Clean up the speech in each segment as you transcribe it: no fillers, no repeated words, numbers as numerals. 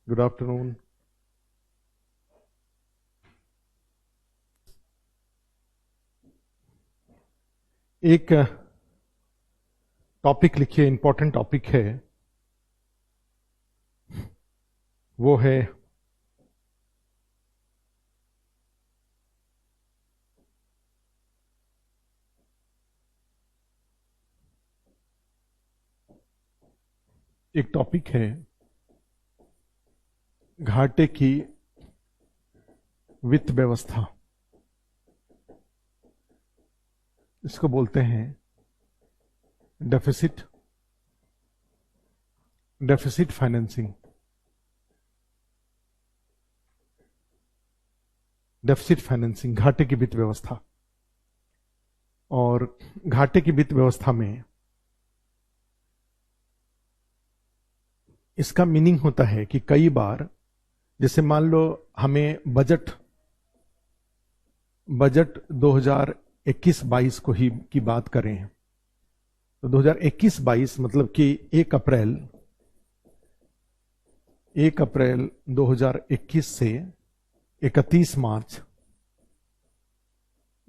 Good afternoon. एक topic लिखिए, important topic है, वो है एक टॉपिक है घाटे की वित्त व्यवस्था। इसको बोलते हैं डेफिसिट फाइनेंसिंग। डेफिसिट फाइनेंसिंग, घाटे की वित्त व्यवस्था। और घाटे की वित्त व्यवस्था में इसका मीनिंग होता है कि कई बार, जैसे मान लो हमें बजट 2021-22 को ही की बात करें तो 2021-22 मतलब कि 1 अप्रैल 2021 से 31 मार्च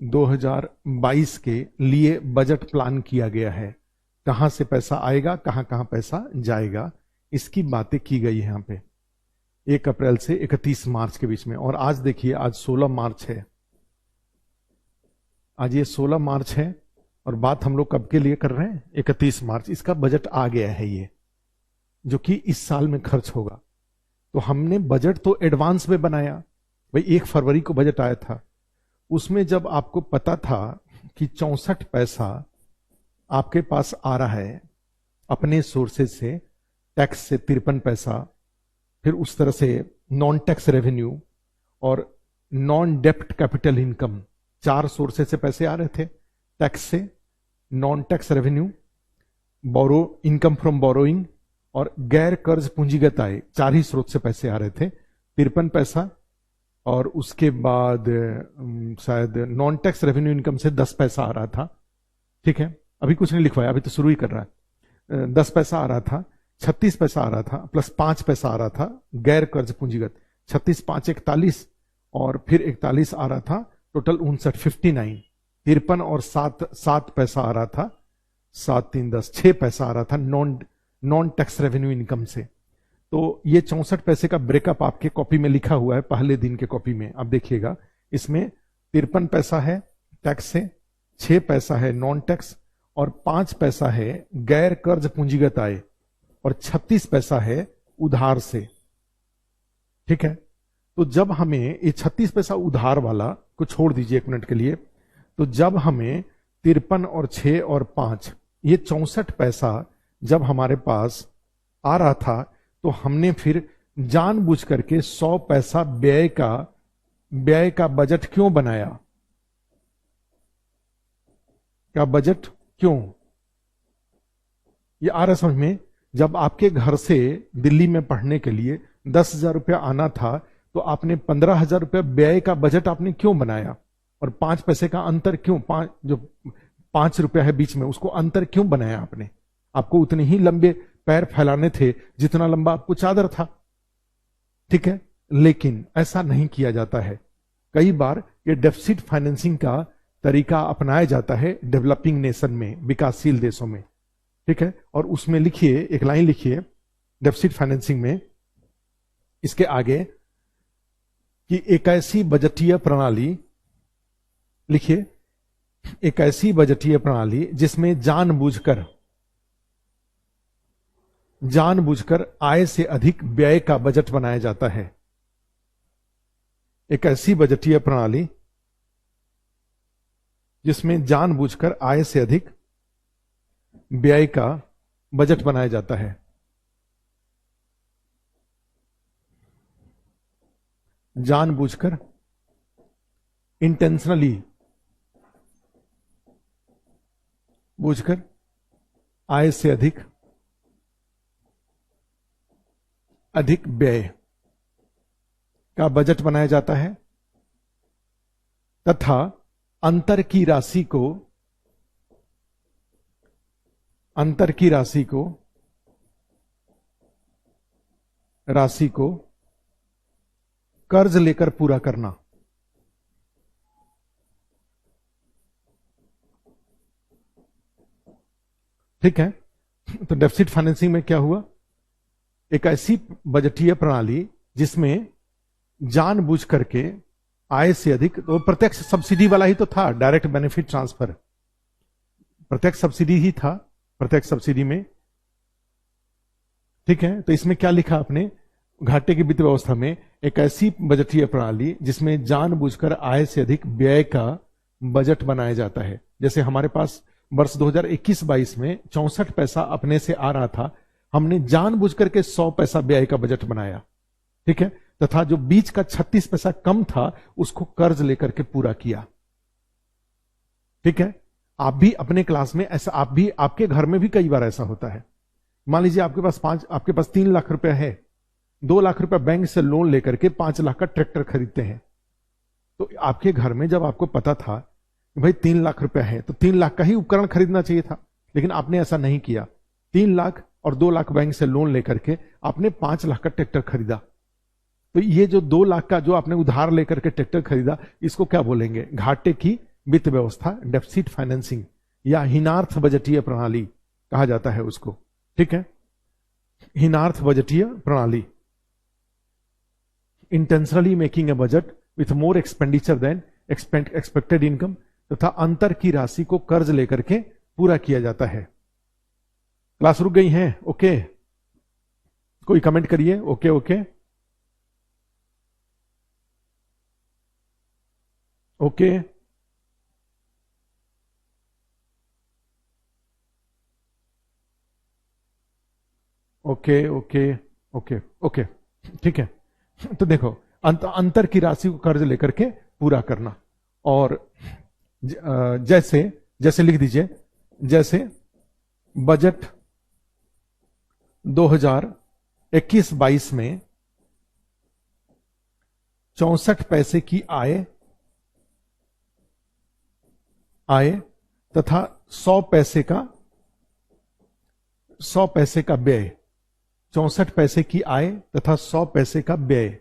2022 के लिए बजट प्लान किया गया है। कहां से पैसा आएगा, कहां कहां पैसा जाएगा, इसकी बातें की गई है यहां पे 1 अप्रैल से 31 मार्च के बीच में। और आज देखिए, आज 16 मार्च है। आज ये 16 मार्च है और बात हम लोग कब के लिए कर रहे हैं? 31 मार्च। इसका बजट आ गया है ये, जो कि इस साल में खर्च होगा। तो हमने बजट तो एडवांस में बनाया भाई। 1 फरवरी को बजट आया था, उसमें जब आपको पता था कि 64 पैसा आपके पास आ रहा है अपने सोर्सेज से, टैक्स से 53 पैसा, फिर उस तरह से नॉन टैक्स रेवेन्यू और नॉन डेप्ट कैपिटल इनकम, 4 सोर्सेज से पैसे आ रहे थे। टैक्स से, non tax revenue, borrow income from borrowing और गैर कर्ज पूंजीगत आय, 4 ही स्रोत से पैसे आ रहे थे। 53 पैसा और उसके बाद शायद नॉन टैक्स रेवेन्यू इनकम से 10 पैसा आ रहा था। ठीक है, अभी कुछ नहीं लिखवाया, अभी तो शुरू ही कर रहा है। 10 पैसा आ रहा था, 36 पैसा आ रहा था, प्लस 5 पैसा आ रहा था गैर कर्ज पूंजीगत। 36 5 41 और फिर 41 आ रहा था, टोटल 59। 53 और 7 पैसा आ रहा था, 7 3 10, 6 पैसा आ रहा था नॉन टैक्स रेवेन्यू इनकम से। तो ये 64 पैसे का ब्रेकअप आपके कॉपी में लिखा हुआ है, पहले दिन के कॉपी में आप देखिएगा। इसमें 53 पैसा है टैक्स से, 6 पैसा है नॉन टैक्स और 5 पैसा है गैर कर्ज पूंजीगत आय और 36 पैसा है उधार से। ठीक है, तो जब हमें ये 36 पैसा उधार वाला को छोड़ दीजिए 1 मिनट के लिए, तो जब हमें 53 और 6 और 5, ये 64 पैसा जब हमारे पास आ रहा था, तो हमने फिर जानबूझ करके 100 पैसा व्यय का बजट क्यों बनाया? क्या बजट क्यों? ये आ रहा समझ में? जब आपके घर से दिल्ली में पढ़ने के लिए 10,000 रुपया आना था, तो आपने 15,000 रुपया व्यय का बजट आपने क्यों बनाया? और 5 पैसे का अंतर क्यों, जो 5 रुपया है बीच में, उसको अंतर क्यों बनाया आपने? आपको उतने ही लंबे पैर फैलाने थे जितना लंबा आपको चादर था। ठीक है, लेकिन ऐसा नहीं किया जाता है। कई बार ये डेफिसिट फाइनेंसिंग का तरीका अपनाया जाता है डेवलपिंग नेशन में, विकासशील देशों में। ठीक है, और उसमें लिखिए, एक लाइन लिखिए डेफिसिट फाइनेंसिंग में, इसके आगे, कि एक ऐसी बजटीय प्रणाली, लिखिए, एक ऐसी बजटीय प्रणाली जिसमें जानबूझकर आय से अधिक व्यय का बजट बनाया जाता है। एक ऐसी बजटीय प्रणाली जिसमें जानबूझकर आय से अधिक व्यय का बजट बनाया जाता है। जानबूझकर, इंटेंशनली, बूझकर आय से अधिक व्यय का बजट बनाया जाता है तथा अंतर की राशि को कर्ज लेकर पूरा करना। ठीक है, तो डेफिसिट फाइनेंसिंग में क्या हुआ, एक ऐसी बजटीय प्रणाली जिसमें जानबूझ करके आय से अधिक, तो प्रत्यक्ष सब्सिडी वाला ही तो था, डायरेक्ट बेनिफिट ट्रांसफर, प्रत्यक्ष सब्सिडी ही था, प्रत्यक्ष सब्सिडी में। ठीक है, तो इसमें क्या लिखा आपने, घाटे की वित्त व्यवस्था में एक ऐसी बजटीय प्रणाली जिसमें जानबूझकर आय से अधिक व्यय का बजट बनाया जाता है। जैसे हमारे पास वर्ष 2021-22 में 64 पैसा अपने से आ रहा था, हमने जानबूझकर के 100 पैसा व्यय का बजट बनाया। ठीक है, तथा जो बीच का 36 पैसा कम था उसको कर्ज लेकर के पूरा किया। ठीक है, आप भी अपने क्लास में ऐसा, आप भी आपके घर में भी कई बार ऐसा होता है। मान लीजिए आपके पास 3 लाख रुपया है, 2 लाख रुपया बैंक से लोन लेकर के 5 लाख का ट्रैक्टर खरीदते हैं। तो आपके घर में जब आपको पता था कि भाई 3 लाख रुपया है तो 3 लाख का ही उपकरण खरीदना चाहिए था, लेकिन आपने ऐसा नहीं किया। 3 लाख और 2 लाख बैंक से लोन लेकर के आपने 5 लाख का ट्रैक्टर खरीदा। तो ये जो 2 लाख का जो आपने उधार लेकर के ट्रैक्टर खरीदा, इसको क्या बोलेंगे, घाटे की वित्त व्यवस्था, डेफिसिट फाइनेंसिंग या हीनार्थ बजटीय प्रणाली कहा जाता है उसको। ठीक है, हीनार्थ बजटीय प्रणाली, intentionally making a budget with more expenditure then expected income, तथा अंतर की राशि को कर्ज लेकर के पूरा किया जाता है। क्लास रुक गई है? ओके, कोई कमेंट करिए। Okay okay okay, okay okay okay okay, ठीक है। तो देखो, अंतर की राशि को कर्ज लेकर के पूरा करना, और जैसे जैसे लिख दीजिए, जैसे बजट 2021-22 में 64 पैसे की आय तथा 100 पैसे का व्यय, 64 पैसे की आय तथा 100 पैसे का व्यय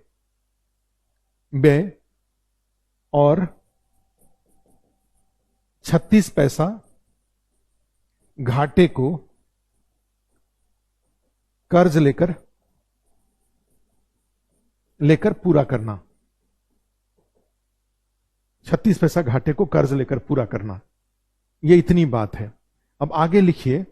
और 36 पैसा घाटे को कर्ज लेकर पूरा करना। 36 पैसा घाटे को कर्ज लेकर पूरा करना, ये इतनी बात है। अब आगे लिखिए,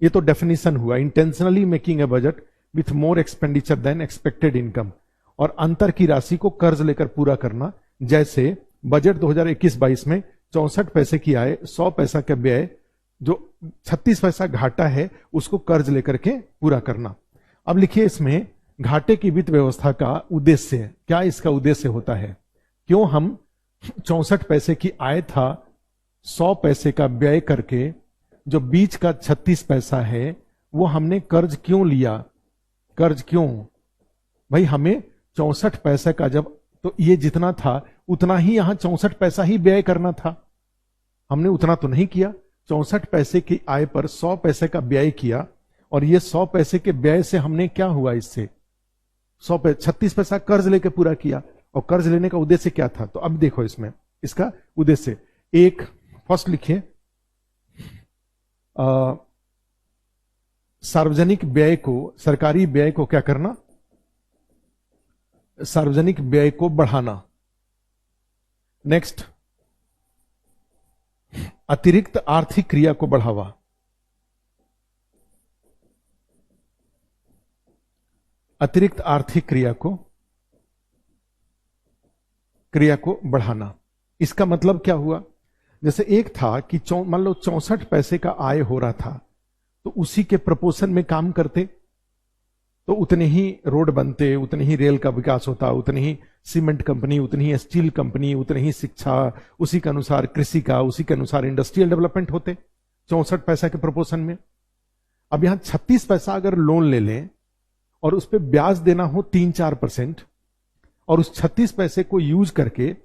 ये तो डेफिनेशन हुआ, intentionally making a budget with more expenditure then expected income, और अंतर की राशि को कर्ज लेकर पूरा करना। जैसे बजट 2021-22 में 64 पैसे की आय, 100 पैसा का व्यय, जो 36 पैसा घाटा है उसको कर्ज लेकर के पूरा करना। अब लिखिए इसमें घाटे की वित्त व्यवस्था का उद्देश्य क्या, इसका उद्देश्य होता है, क्यों हम 64 पैसे की आय था, 100 पैसे का व्यय करके जो बीच का 36 पैसा है वो हमने कर्ज क्यों लिया, कर्ज क्यों भाई, हमें 64 पैसे का जब, तो ये जितना था उतना ही यहां 64 पैसा ही व्यय करना था, हमने उतना तो नहीं किया। 64 पैसे की आय पर 100 पैसे का व्यय किया, और ये 100 पैसे के व्यय से हमने क्या हुआ, इससे 36 पैसा कर्ज लेके पूरा किया। और कर्ज लेने का उद्देश्य क्या था, तो अब देखो इसमें इसका उद्देश्य, एक फर्स्ट लिखिए, सार्वजनिक व्यय को, सरकारी व्यय को क्या करना, सार्वजनिक व्यय को बढ़ाना। नेक्स्ट, अतिरिक्त आर्थिक क्रिया को बढ़ावा, अतिरिक्त आर्थिक क्रिया को बढ़ाना। इसका मतलब क्या हुआ, जैसे एक था कि मान लो 64 पैसे का आय हो रहा था, तो उसी के प्रपोर्शन में काम करते तो उतने ही रोड बनते, उतने ही रेल का विकास होता, उतनी ही सीमेंट कंपनी, उतनी ही स्टील कंपनी, उतनी ही शिक्षा, उसी के अनुसार कृषि का, उसी के अनुसार इंडस्ट्रियल डेवलपमेंट होते 64 पैसा के प्रपोर्शन में। अब यहां 36 पैसा अगर लोन ले लें और उस पर ब्याज देना हो 3-4%, और उस 36 पैसे को यूज करके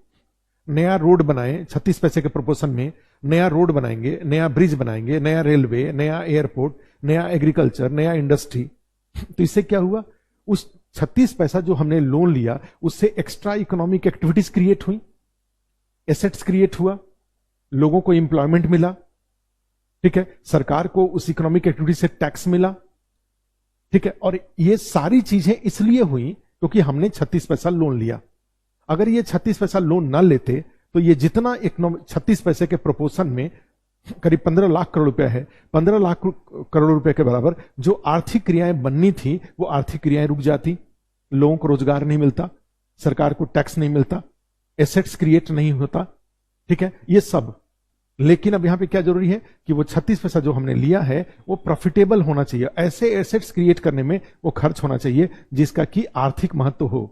नया रोड बनाए, 36 पैसे के प्रपोर्शन में नया रोड बनाएंगे, नया ब्रिज बनाएंगे, नया रेलवे, नया एयरपोर्ट, नया एग्रीकल्चर, नया इंडस्ट्री, तो इससे क्या हुआ, उस 36 पैसा जो हमने लोन लिया उससे एक्स्ट्रा इकोनॉमिक एक्टिविटीज क्रिएट हुई, एसेट्स क्रिएट हुआ, लोगों को एम्प्लॉयमेंट मिला, ठीक है, सरकार को उस इकोनॉमिक एक्टिविटी से टैक्स मिला, ठीक है। और ये सारी चीजें इसलिए हुई क्योंकि हमने 36 पैसा लोन लिया। अगर ये 36 पैसा लोन ना लेते तो ये जितना 36 पैसे के प्रोपोर्शन में करीब 15 लाख करोड़ रुपया है, 15 लाख करोड़ रुपए के बराबर जो आर्थिक क्रियाएं बननी थी वो आर्थिक क्रियाएं रुक जाती, लोगों को रोजगार नहीं मिलता, सरकार को टैक्स नहीं मिलता, एसेट्स क्रिएट नहीं होता, ठीक है, ये सब। लेकिन अब यहां पे क्या जरूरी है कि वो 36 पैसा जो हमने लिया है वो प्रॉफिटेबल होना चाहिए, ऐसे एसेट्स क्रिएट करने में वो खर्च होना चाहिए जिसका कि आर्थिक महत्व हो।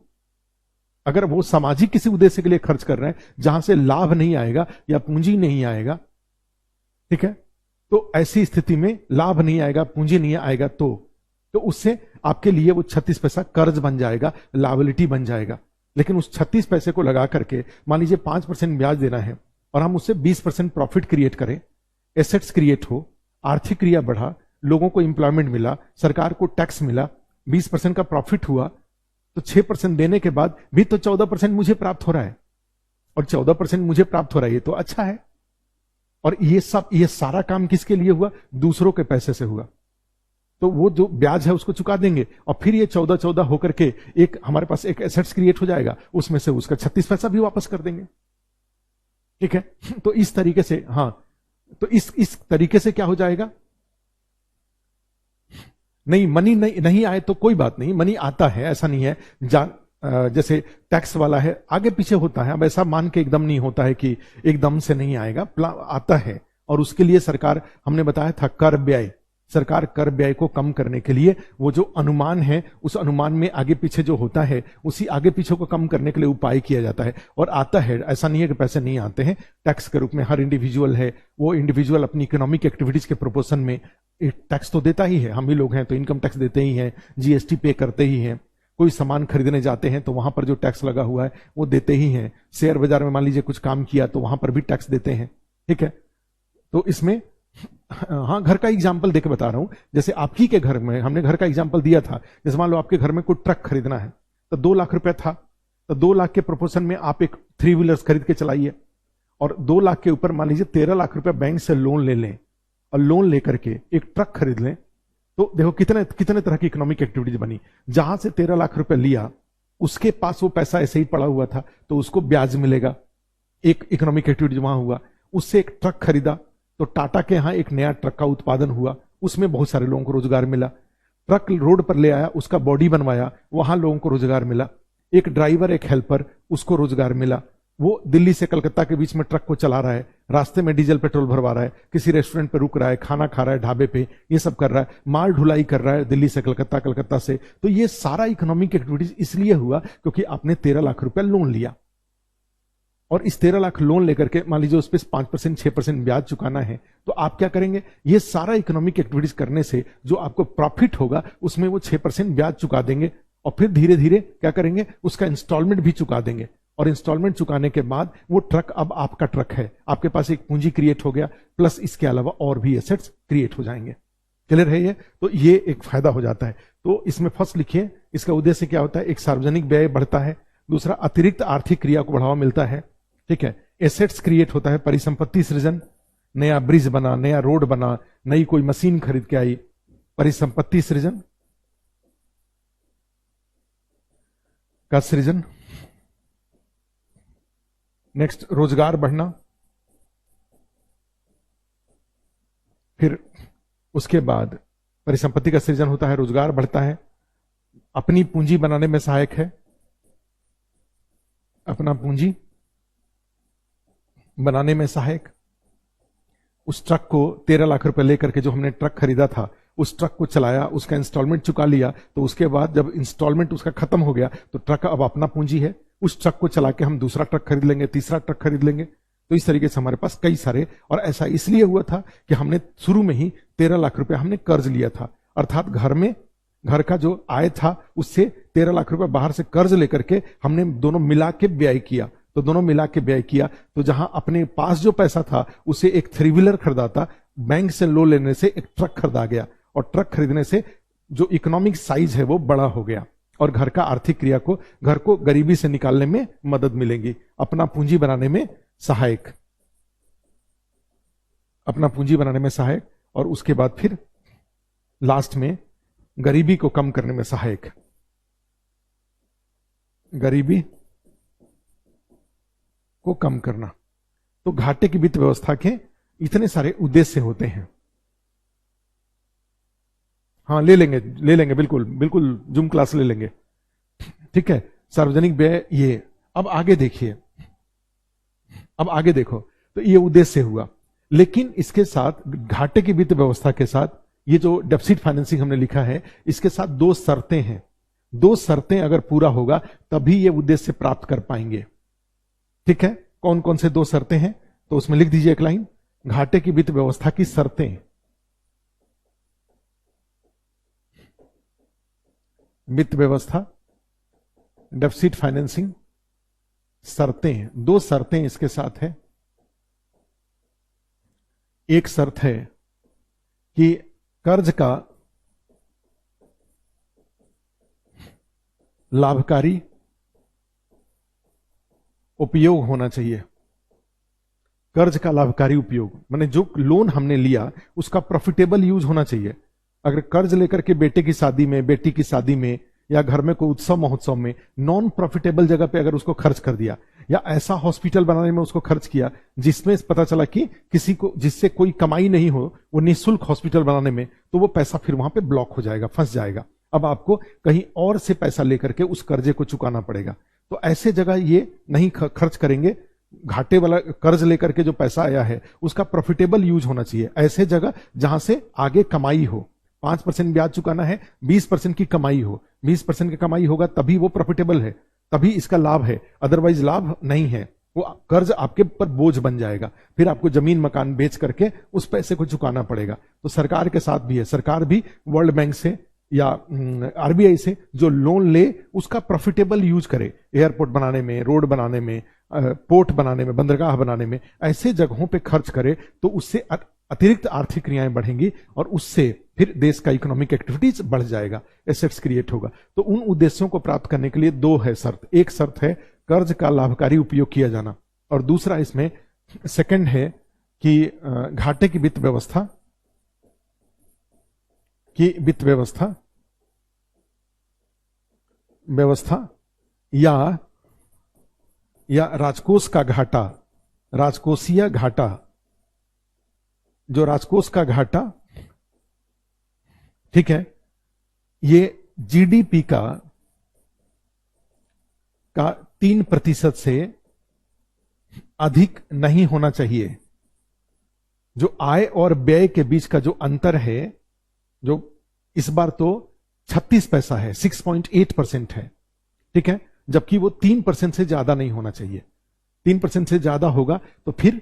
अगर वो सामाजिक किसी उद्देश्य के लिए खर्च कर रहे हैं जहां से लाभ नहीं आएगा या पूंजी नहीं आएगा, ठीक है, तो ऐसी स्थिति में लाभ नहीं आएगा, पूंजी नहीं आएगा, तो उससे आपके लिए वो 36 पैसा कर्ज बन जाएगा, लायबिलिटी बन जाएगा। लेकिन उस 36 पैसे को लगा करके मान लीजिए 5% ब्याज देना है और हम उससे 20% प्रॉफिट क्रिएट करें, एसेट्स क्रिएट हो, आर्थिक क्रिया बढ़ा, लोगों को एम्प्लॉयमेंट मिला, सरकार को टैक्स मिला, 20% का प्रॉफिट हुआ, तो 6% देने के बाद भी तो 14% मुझे प्राप्त हो रहा है, और 14% मुझे प्राप्त हो रहा है, ये तो अच्छा है। और ये सारा काम किसके लिए हुआ? दूसरों के पैसे से हुआ। तो वो जो ब्याज है उसको चुका देंगे और फिर ये 14 होकर के एक हमारे पास एक एसेट्स क्रिएट हो जाएगा, उसमें से उसका 36 पैसा भी वापस कर देंगे, ठीक है। तो इस तरीके से, हाँ, तो इस तरीके से क्या हो जाएगा? नहीं, मनी नहीं आए तो कोई बात नहीं, मनी आता है, ऐसा नहीं है। जैसे टैक्स वाला है, आगे पीछे होता है, अब ऐसा मान के एकदम नहीं होता है कि एकदम से नहीं आएगा, आता है। और उसके लिए सरकार, हमने बताया था कर व्यय, सरकार कर व्यय को कम करने के लिए वो जो अनुमान है उस अनुमान में आगे पीछे जो होता है उसी आगे पीछे को कम करने के लिए उपाय किया जाता है, और आता है। ऐसा नहीं है कि पैसे नहीं आते हैं टैक्स के रूप में। हर इंडिविजुअल है, वो इंडिविजुअल अपनी इकोनॉमिक एक्टिविटीज के प्रोपोर्शन में टैक्स तो देता ही है। हम ही लोग हैं तो इनकम टैक्स देते ही हैं, जीएसटी पे करते ही हैं, कोई सामान खरीदने जाते हैं तो वहां पर जो टैक्स लगा हुआ है वो देते ही हैं, शेयर बाजार में मान लीजिए कुछ काम किया तो वहां पर भी टैक्स देते हैं, ठीक है। तो इसमें, हाँ, घर का एग्जाम्पल देके बता रहा हूं। जैसे आपकी के घर में हमने घर का एग्जाम्पल दिया था, जैसे मान लो आपके घर में कोई ट्रक खरीदना है तो 2 लाख रुपया था, तो 2 लाख के प्रोपोर्शन में आप एक 3 व्हीलर्स खरीद के चलाइए, और 2 लाख के ऊपर मान लीजिए 13 लाख रुपया बैंक से लोन ले लें, और लोन लेकर के एक ट्रक खरीद लें, तो देखो कितने तरह की इकोनॉमिक एक्टिविटीज बनी। जहां से 13 लाख रुपया लिया उसके पास वो पैसा ऐसे ही पड़ा हुआ था तो उसको ब्याज मिलेगा, एक इकोनॉमिक एक्टिविटी वहां हुआ। उससे एक ट्रक खरीदा तो टाटा के यहां एक नया ट्रक का उत्पादन हुआ, उसमें बहुत सारे लोगों को रोजगार मिला। ट्रक रोड पर ले आया, उसका बॉडी बनवाया, वहां लोगों को रोजगार मिला। एक ड्राइवर, एक हेल्पर, उसको रोजगार मिला। वो दिल्ली से कलकत्ता के बीच में ट्रक को चला रहा है, रास्ते में डीजल पेट्रोल भरवा रहा है, किसी रेस्टोरेंट पे रुक रहा है, खाना खा रहा है ढाबे पे, ये सब कर रहा है, माल ढुलाई कर रहा है दिल्ली से कलकत्ता, कलकत्ता से। तो ये सारा इकोनॉमिक एक्टिविटीज इसलिए हुआ क्योंकि आपने 13 लाख रुपया लोन लिया, और इस 13 लाख लोन लेकर के मान लीजिए उस पर 5% 6% ब्याज चुकाना है, तो आप क्या करेंगे? ये सारा इकोनॉमिक एक्टिविटीज करने से जो आपको प्रॉफिट होगा उसमें वो 6% ब्याज चुका देंगे, और फिर धीरे धीरे क्या करेंगे? उसका इंस्टॉलमेंट भी चुका देंगे, और इंस्टॉलमेंट चुकाने के बाद वो ट्रक अब आपका ट्रक है, आपके पास एक पूंजी क्रिएट हो गया, प्लस इसके अलावा और भी एसेट्स क्रिएट हो जाएंगे। क्लियर है ये? तो ये एक फायदा हो जाता है। तो इसमें फर्स्ट लिखिए, इसका उद्देश्य क्या होता है? एक, सार्वजनिक व्यय बढ़ता है, दूसरा अतिरिक्त आर्थिक क्रिया को बढ़ावा मिलता है, ठीक है, एसेट्स क्रिएट होता है, परिसंपत्ति सृजन, नया ब्रिज बना, नया रोड बना, नई कोई मशीन खरीद के आई, परिसंपत्ति सृजन का सृजन। नेक्स्ट, रोजगार बढ़ना, फिर उसके बाद परिसंपत्ति का सृजन होता है, रोजगार बढ़ता है, अपनी पूंजी बनाने में सहायक है, अपना पूंजी बनाने में सहायक। उस ट्रक को 13 लाख रुपए लेकर के जो हमने ट्रक खरीदा था, उस ट्रक को चलाया, उसका इंस्टॉलमेंट चुका लिया, तो उसके बाद जब इंस्टॉलमेंट उसका खत्म हो गया तो ट्रक अब अपना पूंजी है, उस ट्रक को चला के हम दूसरा ट्रक खरीद लेंगे, तीसरा ट्रक खरीद लेंगे। तो इस तरीके से हमारे पास कई सारे, और ऐसा इसलिए हुआ था कि हमने शुरू में ही 13 लाख रुपए हमने कर्ज लिया था, अर्थात घर का जो आय था उससे 13 लाख रुपए बाहर से कर्ज लेकर के हमने दोनों मिला के व्यय किया। तो दोनों मिला के व्यय किया, तो जहां अपने पास जो पैसा था उसे एक 3 व्हीलर खरीदा था, बैंक से लोन लेने से एक ट्रक खरीदा गया, और ट्रक खरीदने से जो इकोनॉमिक साइज है वो बड़ा हो गया, और घर का आर्थिक क्रिया को, घर को गरीबी से निकालने में मदद मिलेगी, अपना पूंजी बनाने में सहायक, अपना पूंजी बनाने में सहायक, और उसके बाद फिर लास्ट में गरीबी को कम करने में सहायक। गरीबी को कम करना। तो घाटे की वित्त व्यवस्था के इतने सारे उद्देश्य होते हैं। हाँ, ले लेंगे बिल्कुल बिल्कुल, जूम क्लास ले लेंगे, ठीक है। सार्वजनिक व्यय ये, अब आगे देखिए, अब आगे देखो, तो ये उद्देश्य हुआ, लेकिन इसके साथ घाटे की वित्त व्यवस्था के साथ ये जो डेफिसिट फाइनेंसिंग हमने लिखा है, इसके साथ दो शर्तें हैं। दो शर्तें अगर पूरा होगा तभी ये उद्देश्य प्राप्त कर पाएंगे, ठीक है। कौन कौन से दो शर्तें हैं, तो उसमें लिख दीजिए एक लाइन, घाटे की वित्त व्यवस्था की शर्तें। वित्त व्यवस्था, डेफिसिट फाइनेंसिंग, शर्तें, दो शर्तें इसके साथ है। एक शर्त है कि कर्ज का लाभकारी उपयोग होना चाहिए। कर्ज का लाभकारी उपयोग माने जो लोन हमने लिया उसका प्रॉफिटेबल यूज होना चाहिए। अगर कर्ज लेकर के बेटे की शादी में, बेटी की शादी में, या घर में कोई उत्सव महोत्सव में नॉन प्रॉफिटेबल जगह पे अगर उसको खर्च कर दिया, या ऐसा हॉस्पिटल बनाने में उसको खर्च किया जिसमें पता चला कि किसी को, जिससे कोई कमाई नहीं हो, वो निःशुल्क हॉस्पिटल बनाने में, तो वो पैसा फिर वहां पे ब्लॉक हो जाएगा, फंस जाएगा। अब आपको कहीं और से पैसा लेकर के उस कर्जे को चुकाना पड़ेगा। तो ऐसे जगह ये नहीं खर्च करेंगे। घाटे वाला कर्ज लेकर के जो पैसा आया है उसका प्रॉफिटेबल यूज होना चाहिए। ऐसे जगह जहां से आगे कमाई हो, 5% ब्याज चुकाना है, 20% की कमाई हो, 20% की कमाई होगा तभी वो प्रॉफिटेबल है, तभी इसका लाभ है, अदरवाइज लाभ नहीं है। वो कर्ज आपके पर बोझ बन जाएगा, फिर आपको जमीन मकान बेच करके उस पैसे को चुकाना पड़ेगा। तो सरकार के साथ भी है, सरकार भी वर्ल्ड बैंक से या आरबीआई से जो लोन ले उसका प्रॉफिटेबल यूज करे, एयरपोर्ट बनाने में, रोड बनाने में, पोर्ट बनाने में, बंदरगाह बनाने में, ऐसे जगहों पे खर्च करे तो उससे अतिरिक्त आर्थिक क्रियाएं बढ़ेंगी और उससे फिर देश का इकोनॉमिक एक्टिविटीज बढ़ जाएगा, एसेट्स क्रिएट होगा। तो उन उद्देश्यों को प्राप्त करने के लिए दो है शर्त। एक शर्त है कर्ज का लाभकारी उपयोग किया जाना, और दूसरा इसमें सेकंड है कि घाटे की वित्त व्यवस्था या राजकोष का घाटा, राजकोषीय घाटा, जो राजकोष का घाटा, ठीक है, ये जीडीपी का 3% से अधिक नहीं होना चाहिए। जो आय और व्यय के बीच का जो अंतर है, जो इस बार तो 36 पैसा है, 6.8% है, ठीक है, जबकि वो 3% से ज्यादा नहीं होना चाहिए। 3% से ज्यादा होगा तो फिर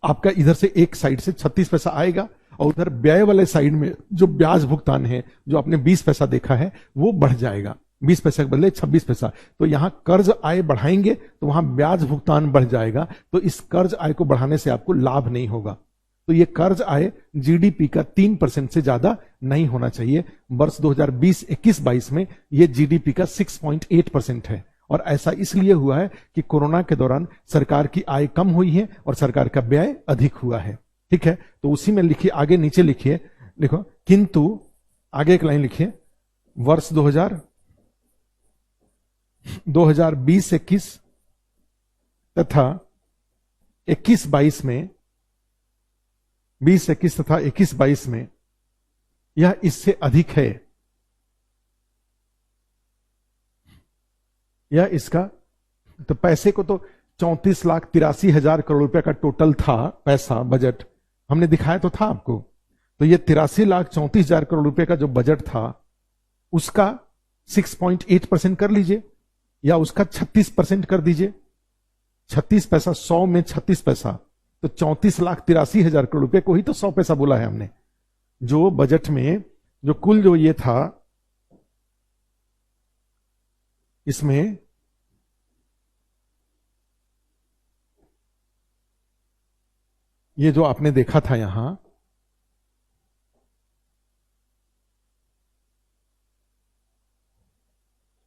आपका इधर से एक साइड से 36 पैसा आएगा और उधर व्यय वाले साइड में जो ब्याज भुगतान है, जो आपने 20 पैसा देखा है, वो बढ़ जाएगा, 20 पैसा के बदले 26 पैसा। तो यहां कर्ज आय बढ़ाएंगे तो वहां ब्याज भुगतान बढ़ जाएगा, तो इस कर्ज आय को बढ़ाने से आपको लाभ नहीं होगा। तो ये कर्ज आय जीडीपी का 3% से ज्यादा नहीं होना चाहिए। वर्ष 2020-21-22 में ये जीडीपी का 6.8% है, और ऐसा इसलिए हुआ है कि कोरोना के दौरान सरकार की आय कम हुई है और सरकार का व्यय अधिक हुआ है, ठीक है। तो उसी में लिखिए, आगे नीचे लिखिए, देखो, किंतु आगे एक लाइन लिखिए, वर्ष 2020-21 तथा 21-22 में, 20-21 तथा 21-22 में यह इससे अधिक है। यह इसका, तो पैसे को तो 34,83,000 करोड़ रुपए का टोटल था पैसा, बजट हमने दिखाया तो था आपको। तो ये 83,34,000 करोड़ रुपए का जो बजट था उसका 6.8% कर लीजिए, या उसका 36% कर दीजिए। 36 पैसा, 100 में 36 पैसा, तो 34,83,000 करोड़ रुपए को ही तो 100 पैसा बोला है हमने। जो बजट में जो कुल जो ये था, इसमें ये जो आपने देखा था यहां,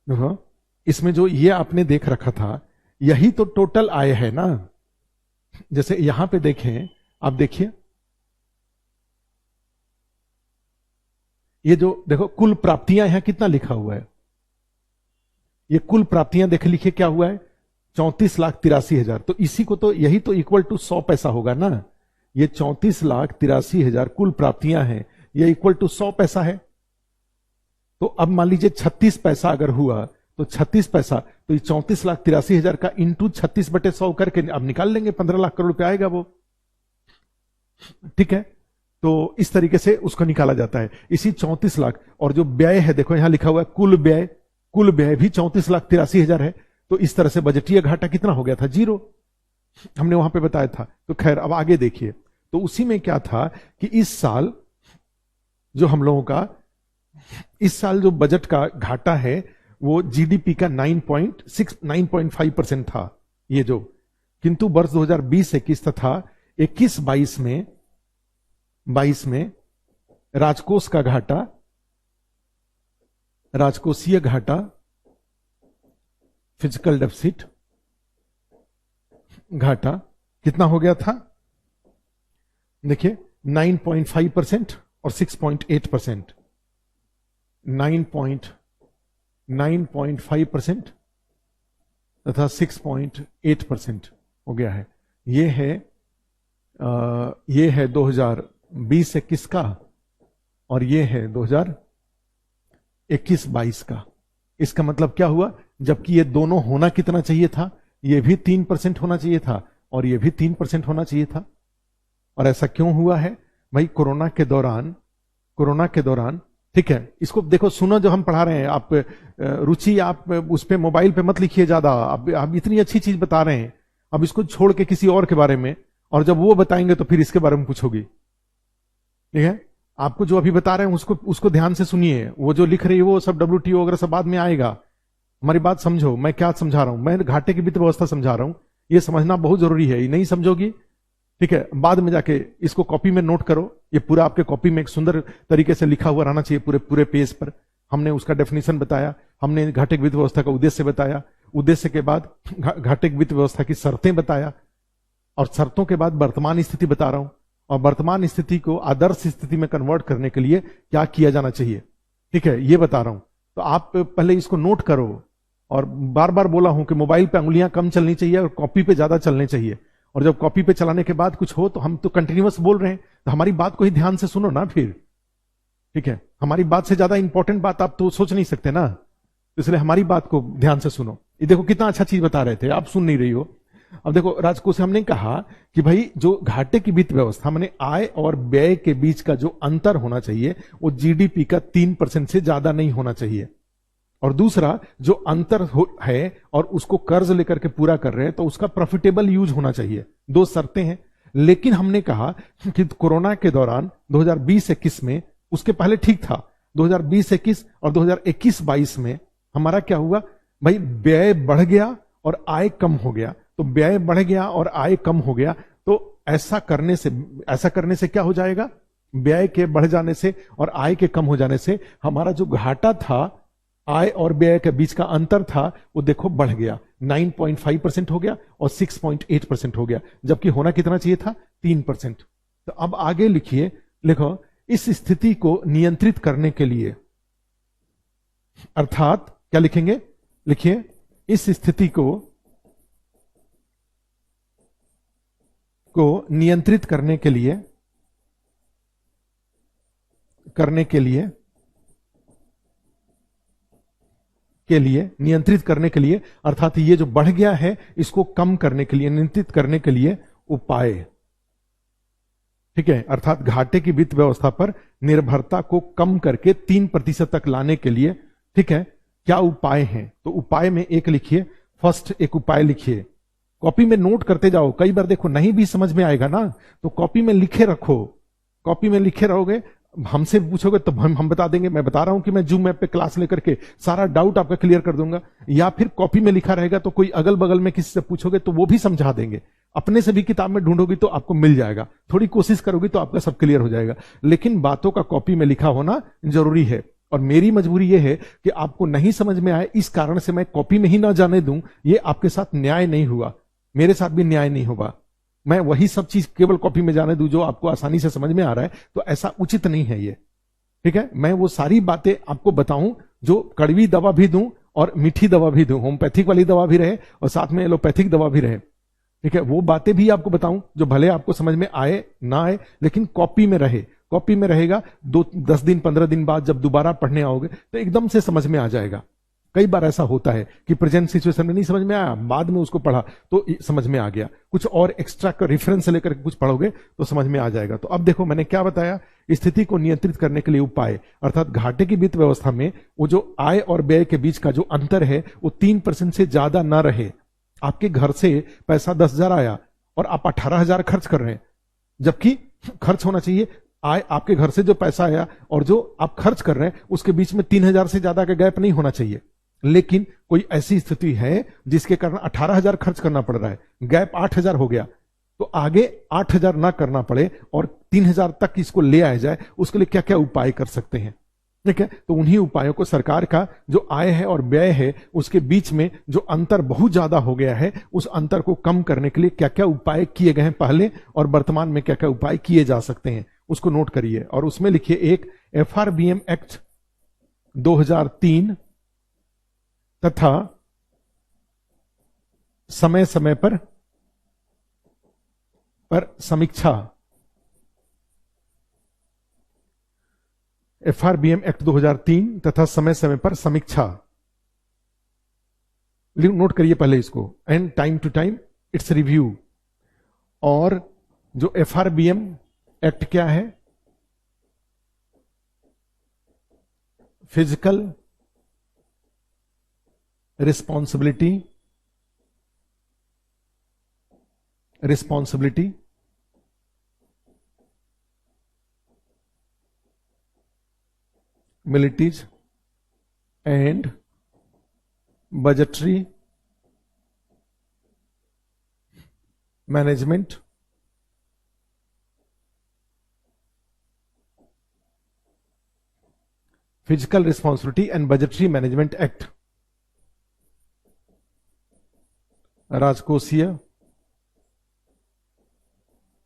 देखो इसमें जो ये आपने देख रखा था यही तो टोटल आय है ना। जैसे यहां पे देखें, आप देखिए ये जो देखो कुल प्राप्तियां यहां कितना लिखा हुआ है, ये कुल प्राप्तियां देख लिखिए क्या हुआ है 34,83,000। तो इसी को तो यही तो इक्वल टू 100 पैसा होगा ना। ये 34,83,000 कुल प्राप्तियां हैं, ये इक्वल टू 100 पैसा है। तो अब मान लीजिए 36 पैसा अगर हुआ तो 36 पैसा, तो ये 34,83,000 का इंटू 36/100 करके अब निकाल लेंगे 15 लाख करोड़ रुपया आएगा वो। ठीक है, तो इस तरीके से उसको निकाला जाता है। इसी 34 लाख और जो व्यय है देखो यहां लिखा हुआ है कुल व्यय भी 34,83,000 है। तो इस तरह से बजटीय घाटा कितना हो गया था 0, हमने वहां पे बताया था। तो खैर अब आगे देखिए, तो उसी में क्या था कि इस साल जो हम लोगों का इस साल जो बजट का घाटा है वो जीडीपी का 9.5% था ये जो, किंतु वर्ष 2020-21 तथा 21-22 में राजकोष का घाटा, राजकोषीय घाटा, फिजिकल डेफिसिट घाटा कितना हो गया था देखिए 9.5% और 6.8%। 9.5% तथा 6.8% हो गया है। ये है 2020-21 का और ये है 2021-22 का। इसका मतलब क्या हुआ, जबकि ये दोनों होना कितना चाहिए था, ये भी 3% होना चाहिए था और ये भी 3% होना चाहिए था। और ऐसा क्यों हुआ है भाई, कोरोना के दौरान ठीक है, इसको देखो सुनो जो हम पढ़ा रहे हैं, आप रुचि आप उस पे मोबाइल पे मत लिखिए ज्यादा। आप इतनी अच्छी चीज बता रहे हैं, अब इसको छोड़ के किसी और के बारे में, और जब वो बताएंगे तो फिर इसके बारे में पूछोगी। ठीक है, आपको जो अभी बता रहे हैं उसको ध्यान से सुनिए। वो जो लिख रही है वो सब WTO वगैरह सब बाद में आएगा। हमारी बात समझो, मैं क्या समझा रहा हूं, मैं घाटे की वित्त व्यवस्था समझा रहा हूं, ये समझना बहुत जरूरी है। ये नहीं समझोगी ठीक है, बाद में जाके इसको कॉपी में नोट करो। ये पूरा आपके कॉपी में एक सुंदर तरीके से लिखा हुआ रहना चाहिए पूरे पेज पर। हमने उसका डेफिनेशन बताया, हमने घाटे की वित्त व्यवस्था का उद्देश्य बताया, उद्देश्य के बाद घाटे की वित्त व्यवस्था की शर्तें बताया, और शर्तों के बाद वर्तमान स्थिति बता रहा हूं, और वर्तमान स्थिति को आदर्श स्थिति में कन्वर्ट करने के लिए क्या किया जाना चाहिए। ठीक है, ये बता रहा हूं। तो आप पहले इसको नोट करो, और बार बार बोला हूं कि मोबाइल पे उंगलियां कम चलनी चाहिए और कॉपी पे ज्यादा चलने चाहिए। और जब कॉपी पे चलाने के बाद कुछ हो तो हम तो कंटिन्यूअस बोल रहे हैं, तो हमारी बात को ही ध्यान से सुनो ना फिर। ठीक है, हमारी बात से ज्यादा इंपॉर्टेंट बात आप तो सोच नहीं सकते ना, इसलिए हमारी बात को ध्यान से सुनो। ये देखो कितना अच्छा चीज बता रहे थे, आप सुन नहीं रही हो। अब देखो राजकोष हमने कहा कि भाई जो घाटे की वित्त व्यवस्था मैंने आय और व्यय के बीच का जो अंतर होना चाहिए वो जीडीपी का 3% से ज्यादा नहीं होना चाहिए। और दूसरा जो अंतर है और उसको कर्ज लेकर के पूरा कर रहे हैं तो उसका प्रॉफिटेबल यूज होना चाहिए। दो शर्तें हैं। लेकिन हमने कहा कि कोरोना के दौरान 2020-21 में, उसके पहले ठीक था, 2020-21 और 2021-22 में हमारा क्या हुआ भाई, व्यय बढ़ गया और आय कम हो गया। तो व्यय बढ़ गया और आय कम हो गया, तो ऐसा करने से क्या हो जाएगा, व्यय के बढ़ जाने से और आय के कम हो जाने से हमारा जो घाटा था, आय और व्यय के बीच का अंतर था, वो देखो बढ़ गया, 9.5% हो गया और 6.8% हो गया, जबकि होना कितना चाहिए था 3%। तो अब आगे लिखिए, लिखो इस स्थिति को नियंत्रित करने के लिए, अर्थात क्या लिखेंगे, लिखिए इस स्थिति को नियंत्रित करने के लिए अर्थात ये जो बढ़ गया है इसको कम करने के लिए, नियंत्रित करने के लिए उपाय। ठीक है, अर्थात घाटे की वित्त व्यवस्था पर निर्भरता को कम करके 3% तक लाने के लिए, ठीक है, क्या उपाय हैं। तो उपाय में एक लिखिए, फर्स्ट एक उपाय लिखिए, कॉपी में नोट करते जाओ। कई बार देखो नहीं भी समझ में आएगा ना, तो कॉपी में लिखे रखो। कॉपी में लिखे रहोगे, हमसे पूछोगे तो हम बता देंगे। मैं बता रहा हूं कि मैं जूम ऐप पे क्लास लेकर के सारा डाउट आपका क्लियर कर दूंगा, या फिर कॉपी में लिखा रहेगा तो कोई अगल बगल में किसी से पूछोगे तो वो भी समझा देंगे। अपने से भी किताब में ढूंढोगी तो आपको मिल जाएगा, थोड़ी कोशिश करोगी तो आपका सब क्लियर हो जाएगा। लेकिन बातों का कॉपी में लिखा होना जरूरी है। और मेरी मजबूरी यह है कि आपको नहीं समझ में आए, इस कारण से मैं कॉपी में ही ना जाने दूं, ये आपके साथ न्याय नहीं हुआ, मेरे साथ भी न्याय नहीं होगा। मैं वही सब चीज केवल कॉपी में जाने दूं जो आपको आसानी से समझ में आ रहा है, तो ऐसा उचित नहीं है ये। ठीक है, मैं वो सारी बातें आपको बताऊं जो कड़वी दवा भी दूं और मीठी दवा भी दूं, होम्योपैथिक वाली दवा भी रहे और साथ में एलोपैथिक दवा भी रहे। ठीक है, वो बातें भी आपको बताऊं जो भले आपको समझ में आए ना आए, लेकिन कॉपी में रहे। कॉपी में रहेगा, 10 दिन 15 दिन बाद जब दोबारा पढ़ने आओगे तो एकदम से समझ में आ जाएगा। कई बार ऐसा होता है कि प्रेजेंट सिचुएशन में नहीं समझ में आया, बाद में उसको पढ़ा तो समझ में आ गया, कुछ और एक्स्ट्रा का रेफरेंस लेकर कुछ पढ़ोगे तो समझ में आ जाएगा। तो अब देखो मैंने क्या बताया, स्थिति को नियंत्रित करने के लिए उपाय, अर्थात घाटे की वित्त व्यवस्था में वो जो आय और व्यय के बीच का जो अंतर है वो 3% से ज्यादा ना रहे। आपके घर से पैसा 10,000 आया और आप 18,000 खर्च कर रहे हैं, जबकि खर्च होना चाहिए आय, आपके घर से जो पैसा आया और जो आप खर्च कर रहे हैं उसके बीच में 3,000 से ज्यादा का गैप नहीं होना चाहिए। लेकिन कोई ऐसी स्थिति है जिसके कारण 18,000 खर्च करना पड़ रहा है, गैप 8,000 हो गया, तो आगे 8,000 ना करना पड़े और 3,000 तक इसको ले आया जाए, उसके लिए क्या क्या उपाय कर सकते हैं। ठीक है, तो उन्हीं उपायों को सरकार का जो आय है और व्यय है उसके बीच में जो अंतर बहुत ज्यादा हो गया है, उस अंतर को कम करने के लिए क्या क्या उपाय किए गए हैं पहले और वर्तमान में क्या क्या उपाय किए जा सकते हैं, उसको नोट करिए। और उसमें लिखिए एक FRBM एक्ट 2003 तथा समय समय पर समीक्षा। FRBM एक्ट 2003 तथा समय समय पर समीक्षा, नोट करिए पहले इसको, and time to time it's review. और जो FRBM एक्ट क्या है, फिजिकल रिस्पॉन्सिबिलिटी मिलिटीज and budgetary management fiscal responsibility and budgetary management act, राजकोषीय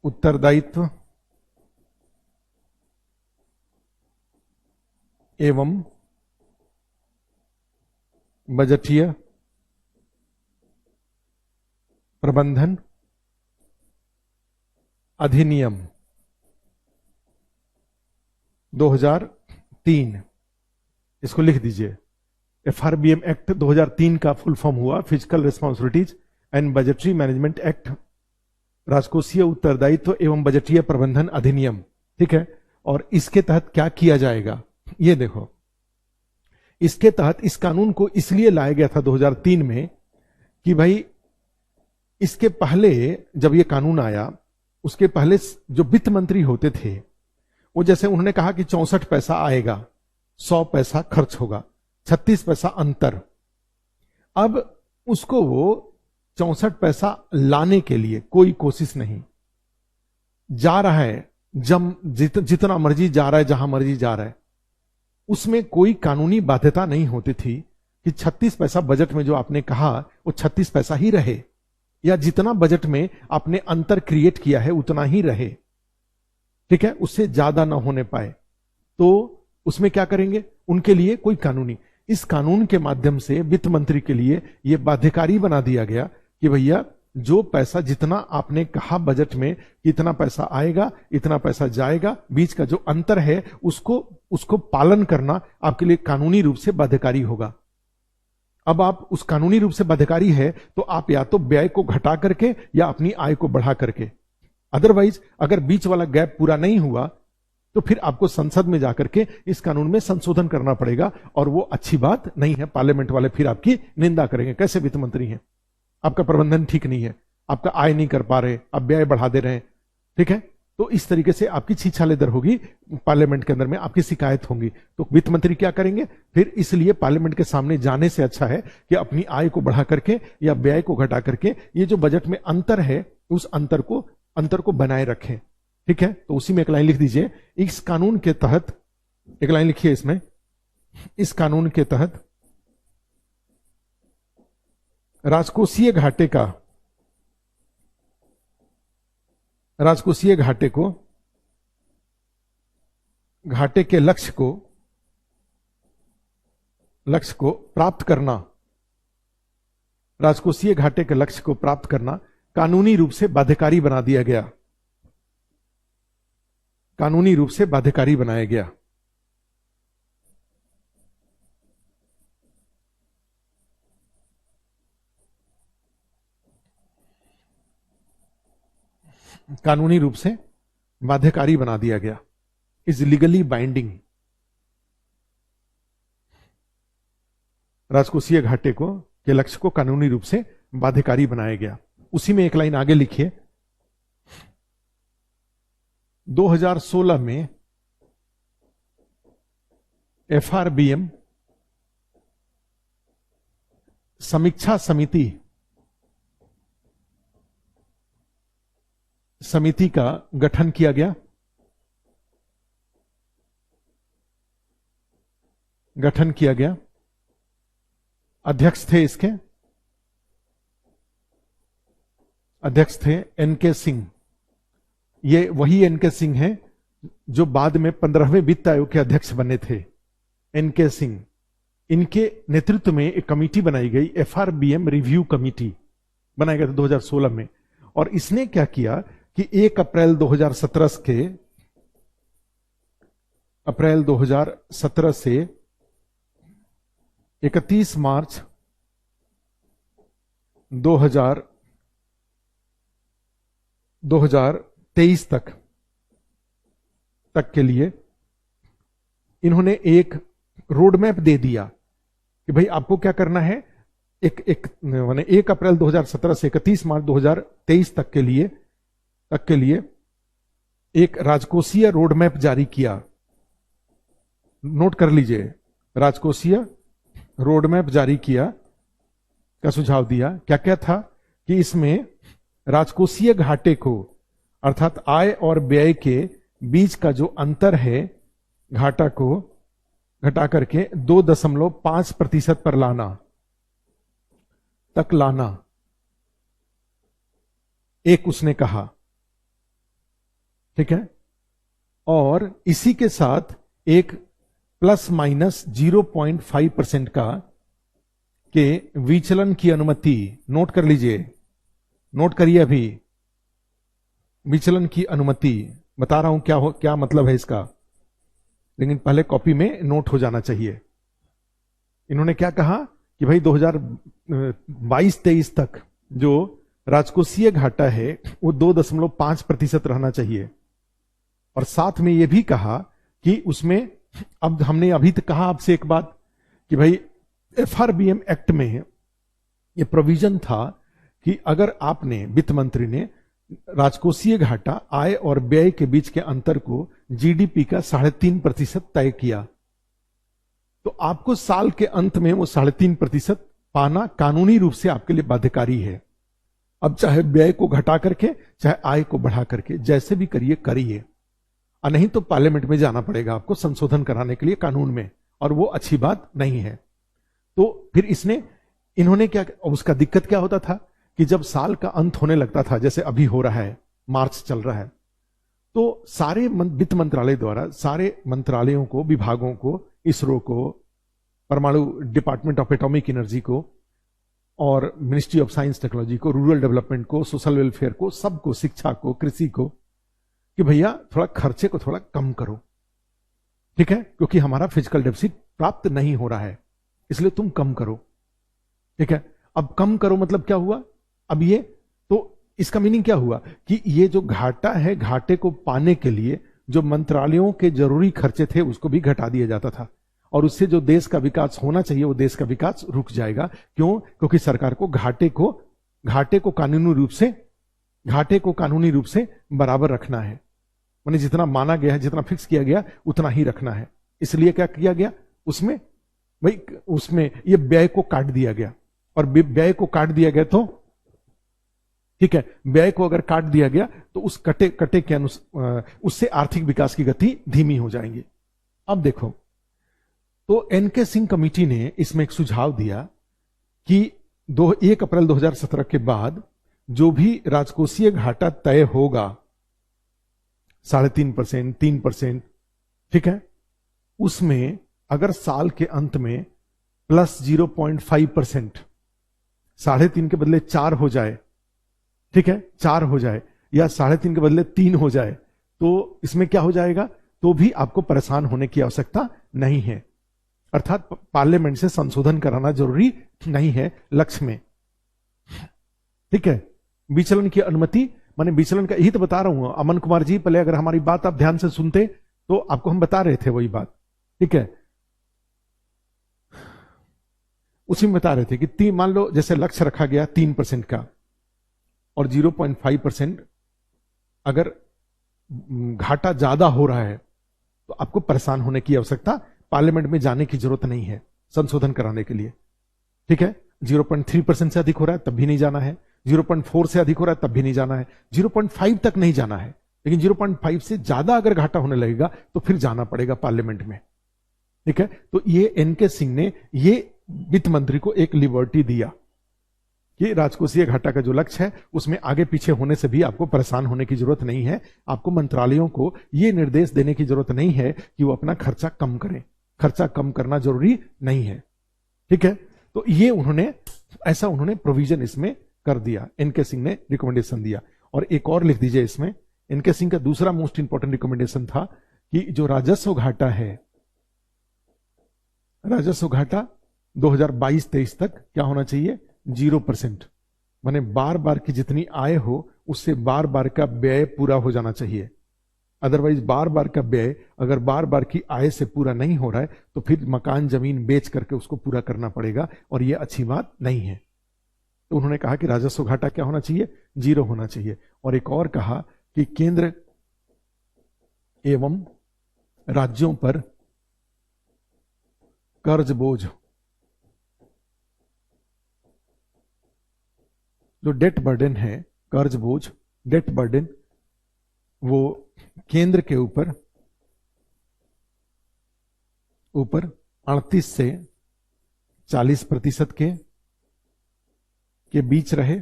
उत्तरदायित्व एवं बजटीय प्रबंधन अधिनियम 2003, इसको लिख दीजिए। FRBM एक्ट 2003 का फुल फॉर्म हुआ physical responsibilities and budgetary management act, राजकोषीय उत्तरदायित्व एवं बजटीय प्रबंधन अधिनियम। ठीक है, और इसके तहत क्या किया जाएगा ये देखो। इसके तहत इस कानून को इसलिए लाया गया था 2003 में कि भाई इसके पहले जब ये कानून आया उसके पहले जो वित्त मंत्री होते थे वो जैसे उन्होंने कहा कि 64 पैसा आएगा, 100 पैसा खर्च होगा, 36 पैसा अंतर। अब उसको वो 64 पैसा लाने के लिए कोई कोशिश नहीं, जा रहा है जितना मर्जी जा रहा है, जहां मर्जी जा रहा है, उसमें कोई कानूनी बाध्यता नहीं होती थी कि 36 पैसा बजट में जो आपने कहा वो 36 पैसा ही रहे, या जितना बजट में आपने अंतर क्रिएट किया है उतना ही रहे। ठीक है, उससे ज्यादा ना होने पाए। तो उसमें क्या करेंगे, उनके लिए कोई कानूनी, इस कानून के माध्यम से वित्त मंत्री के लिए यह बाध्यकारी बना दिया गया कि भैया जो पैसा जितना आपने कहा बजट में इतना पैसा आएगा, इतना पैसा जाएगा, बीच का जो अंतर है उसको पालन करना आपके लिए कानूनी रूप से बाध्यकारी होगा। अब आप उस कानूनी रूप से बाध्यकारी है तो आप या तो व्यय को घटा करके या अपनी आय को बढ़ा करके, अदरवाइज अगर बीच वाला गैप पूरा नहीं हुआ तो फिर आपको संसद में जाकर के इस कानून में संशोधन करना पड़ेगा, और वो अच्छी बात नहीं है। पार्लियामेंट वाले फिर आपकी निंदा करेंगे, कैसे वित्त मंत्री हैं, आपका प्रबंधन ठीक नहीं है, आपका आय नहीं कर पा रहे, आप व्यय बढ़ा दे रहे हैं। ठीक है, तो इस तरीके से आपकी छीछालेदर होगी, पार्लियामेंट के अंदर में आपकी शिकायत होंगी। तो वित्त मंत्री क्या करेंगे फिर, इसलिए पार्लियामेंट के सामने जाने से अच्छा है कि अपनी आय को बढ़ा करके या व्यय को घटा करके ये जो बजट में अंतर है उस अंतर को बनाए रखें। ठीक है, तो उसी में एक लाइन लिख दीजिए, इस कानून के तहत, एक लाइन लिखिए इसमें, इस कानून के तहत राजकोषीय घाटे के लक्ष्य को प्राप्त करना, राजकोषीय घाटे के लक्ष्य को प्राप्त करना कानूनी रूप से बाध्यकारी बना दिया गया, कानूनी रूप से बाध्यकारी बनाया गया। कानूनी रूप से बाध्यकारी बना दिया गया, इज लीगली बाइंडिंग। राजकोषीय घाटे के लक्ष्य को कानूनी रूप से बाध्यकारी बनाया गया। उसी में एक लाइन आगे लिखिए, 2016 में एफआरबीएम समीक्षा समिति का गठन किया गया। अध्यक्ष थे एनके सिंह। ये वही एनके सिंह हैं जो बाद में 15वें वित्त आयोग के अध्यक्ष बने थे, एनके सिंह। इनके नेतृत्व में एक कमेटी बनाई गई, एफआरबीएम रिव्यू कमेटी बनाया गया था 2016 में। और इसने क्या किया कि 1 अप्रैल 2017 से 31 मार्च 2023 तक के लिए इन्होंने एक रोड मैप दे दिया कि भाई आपको क्या करना है। माने 1 अप्रैल 2017 से 31 मार्च 2023 तक के लिए एक राजकोषीय रोड मैप जारी किया। नोट कर लीजिए, राजकोषीय रोड मैप जारी किया का सुझाव दिया। क्या क्या था कि इसमें राजकोषीय घाटे को, अर्थात आय और व्यय के बीच का जो अंतर है, घाटा को घटा करके 2.5% पर लाना, एक उसने कहा, ठीक है। और इसी के साथ एक ±0.5% के विचलन की अनुमति, नोट कर लीजिए, नोट करिए अभी, विचलन की अनुमति बता रहा हूं क्या मतलब है इसका, लेकिन पहले कॉपी में नोट हो जाना चाहिए। इन्होंने क्या कहा कि भाई 2022-23 तक जो राजकोषीय घाटा है वो 2.5% रहना चाहिए। और साथ में यह भी कहा कि उसमें, अब हमने अभी तक कहा आपसे एक बात कि भाई एफआरबीएम एक्ट में यह प्रोविजन था कि अगर आपने, वित्त मंत्री ने राजकोषीय घाटा, आय और व्यय के बीच के अंतर को जीडीपी का 3.5% तय किया, तो आपको साल के अंत में वो 3.5% पाना कानूनी रूप से आपके लिए बाध्यकारी है। अब चाहे व्यय को घटा करके, चाहे आय को बढ़ा करके, जैसे भी करिए, और नहीं तो पार्लियामेंट में जाना पड़ेगा आपको संशोधन कराने के लिए कानून में, और वो अच्छी बात नहीं है। तो फिर इन्होंने क्या, उसका दिक्कत क्या होता था कि जब साल का अंत होने लगता था, जैसे अभी हो रहा है, मार्च चल रहा है, तो सारे वित्त मंत्रालय द्वारा सारे मंत्रालयों को, विभागों को, इसरो को, परमाणु डिपार्टमेंट ऑफ एटॉमिक एनर्जी को, और मिनिस्ट्री ऑफ साइंस टेक्नोलॉजी को, रूरल डेवलपमेंट को, सोशल वेलफेयर को, सबको, शिक्षा को, कृषि को, कि भैया थोड़ा खर्चे को थोड़ा कम करो, ठीक है, क्योंकि हमारा फिजिकल डेफिसिट प्राप्त नहीं हो रहा है, इसलिए तुम कम करो, ठीक है। अब कम करो मतलब क्या हुआ, अब ये तो इसका मीनिंग क्या हुआ कि ये जो घाटा है, घाटे को पाने के लिए जो मंत्रालयों के जरूरी खर्चे थे उसको भी घटा दिया जाता था, और उससे जो देश का विकास होना चाहिए वो देश का विकास रुक जाएगा। क्यों? क्योंकि सरकार को घाटे को कानूनी रूप से बराबर रखना है, माने जितना माना गया है, जितना फिक्स किया गया उतना ही रखना है। इसलिए क्या किया गया, उसमें ये व्यय को काट दिया गया, और व्यय को काट दिया गया तो ठीक है, व्यय को अगर काट दिया गया तो उस कटे के अनुसार उससे आर्थिक विकास की गति धीमी हो जाएगी। अब देखो, तो एनके सिंह कमेटी ने इसमें एक सुझाव दिया कि 1 अप्रैल 2017 के बाद जो भी राजकोषीय घाटा तय होगा 3.5%, 3%, ठीक है, उसमें अगर साल के अंत में प्लस 0.5%, 3.5 के बदले 4 हो जाए, ठीक है, 4 हो जाए, या 3.5 के बदले 3 हो जाए, तो इसमें क्या हो जाएगा, तो भी आपको परेशान होने की आवश्यकता नहीं है। अर्थात पार्लियामेंट से संशोधन कराना जरूरी नहीं है लक्ष्य में, ठीक है। विचलन की अनुमति, माने विचलन का यही तो बता रहा हूं अमन कुमार जी, पहले अगर हमारी बात आप ध्यान से सुनते तो आपको हम बता रहे थे वही बात, ठीक है। उसी में बता रहे थे कि मान लो जैसे लक्ष्य रखा गया 3% का और 0.5% अगर घाटा ज्यादा हो रहा है तो आपको परेशान होने की आवश्यकता, पार्लियामेंट में जाने की जरूरत नहीं है संशोधन कराने के लिए, ठीक है। 0.3% से अधिक हो रहा है तब भी नहीं जाना है, 0.4 से अधिक हो रहा है तब भी नहीं जाना है, 0.5 तक नहीं जाना है, लेकिन 0.5 से ज्यादा अगर घाटा होने लगेगा तो फिर जाना पड़ेगा पार्लियामेंट में, ठीक है। तो ये एनके सिंह ने ये वित्त मंत्री को एक लिबर्टी दिया कि राजकोषीय घाटा का जो लक्ष्य है उसमें आगे पीछे होने से भी आपको परेशान होने की जरूरत नहीं है। आपको मंत्रालयों को यह निर्देश देने की जरूरत नहीं है कि वो अपना खर्चा कम करें, खर्चा कम करना जरूरी नहीं है, ठीक है। तो ये उन्होंने प्रोविजन इसमें कर दिया, एनके सिंह ने रिकमेंडेशन दिया। और एक और लिख दीजिए इसमें, एनके सिंह का दूसरा मोस्ट इंपॉर्टेंट रिकमेंडेशन था कि जो राजस्व घाटा है, राजस्व घाटा 2022-23 तक क्या होना चाहिए, 0%, माने बार बार की जितनी आय हो उससे बार बार का व्यय पूरा हो जाना चाहिए। अदरवाइज बार बार का व्यय अगर बार बार की आय से पूरा नहीं हो रहा है तो फिर मकान जमीन बेच करके उसको पूरा करना पड़ेगा, और यह अच्छी बात नहीं है। तो उन्होंने कहा कि राजस्व घाटा क्या होना चाहिए, 0 होना चाहिए। और एक और कहा कि केंद्र एवं राज्यों पर कर्ज बोझ, जो डेट बर्डन है, कर्ज बोझ, डेट बर्डन, वो केंद्र के ऊपर 38 से 40% के बीच रहे,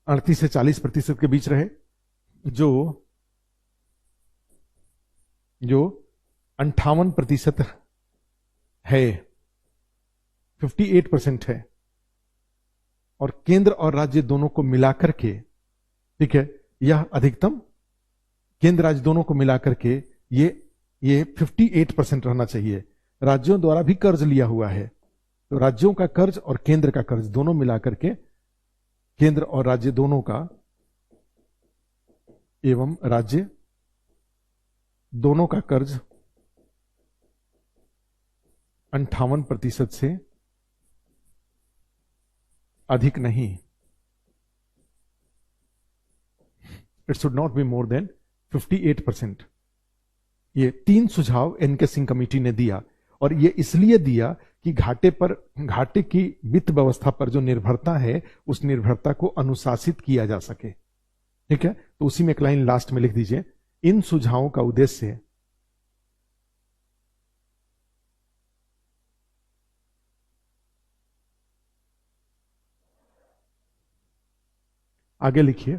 38 से 40% के बीच रहे, जो 58% है, 58% है, और केंद्र और राज्य दोनों को मिलाकर के, ठीक है, यह अधिकतम केंद्र राज्य दोनों को मिलाकर के ये 58% रहना चाहिए। राज्यों द्वारा भी कर्ज लिया हुआ है, तो राज्यों का कर्ज और केंद्र का कर्ज दोनों मिलाकर के, केंद्र और राज्य दोनों का एवं राज्य दोनों का कर्ज 58% से अधिक नहीं, it should not be more than 58%। ये 3 सुझाव एनके सिंह कमेटी ने दिया, और ये इसलिए दिया कि घाटे की वित्त व्यवस्था पर जो निर्भरता है उस निर्भरता को अनुशासित किया जा सके, ठीक है। तो उसी में एक लाइन लास्ट में लिख दीजिए, इन सुझावों का उद्देश्य आगे लिखिए,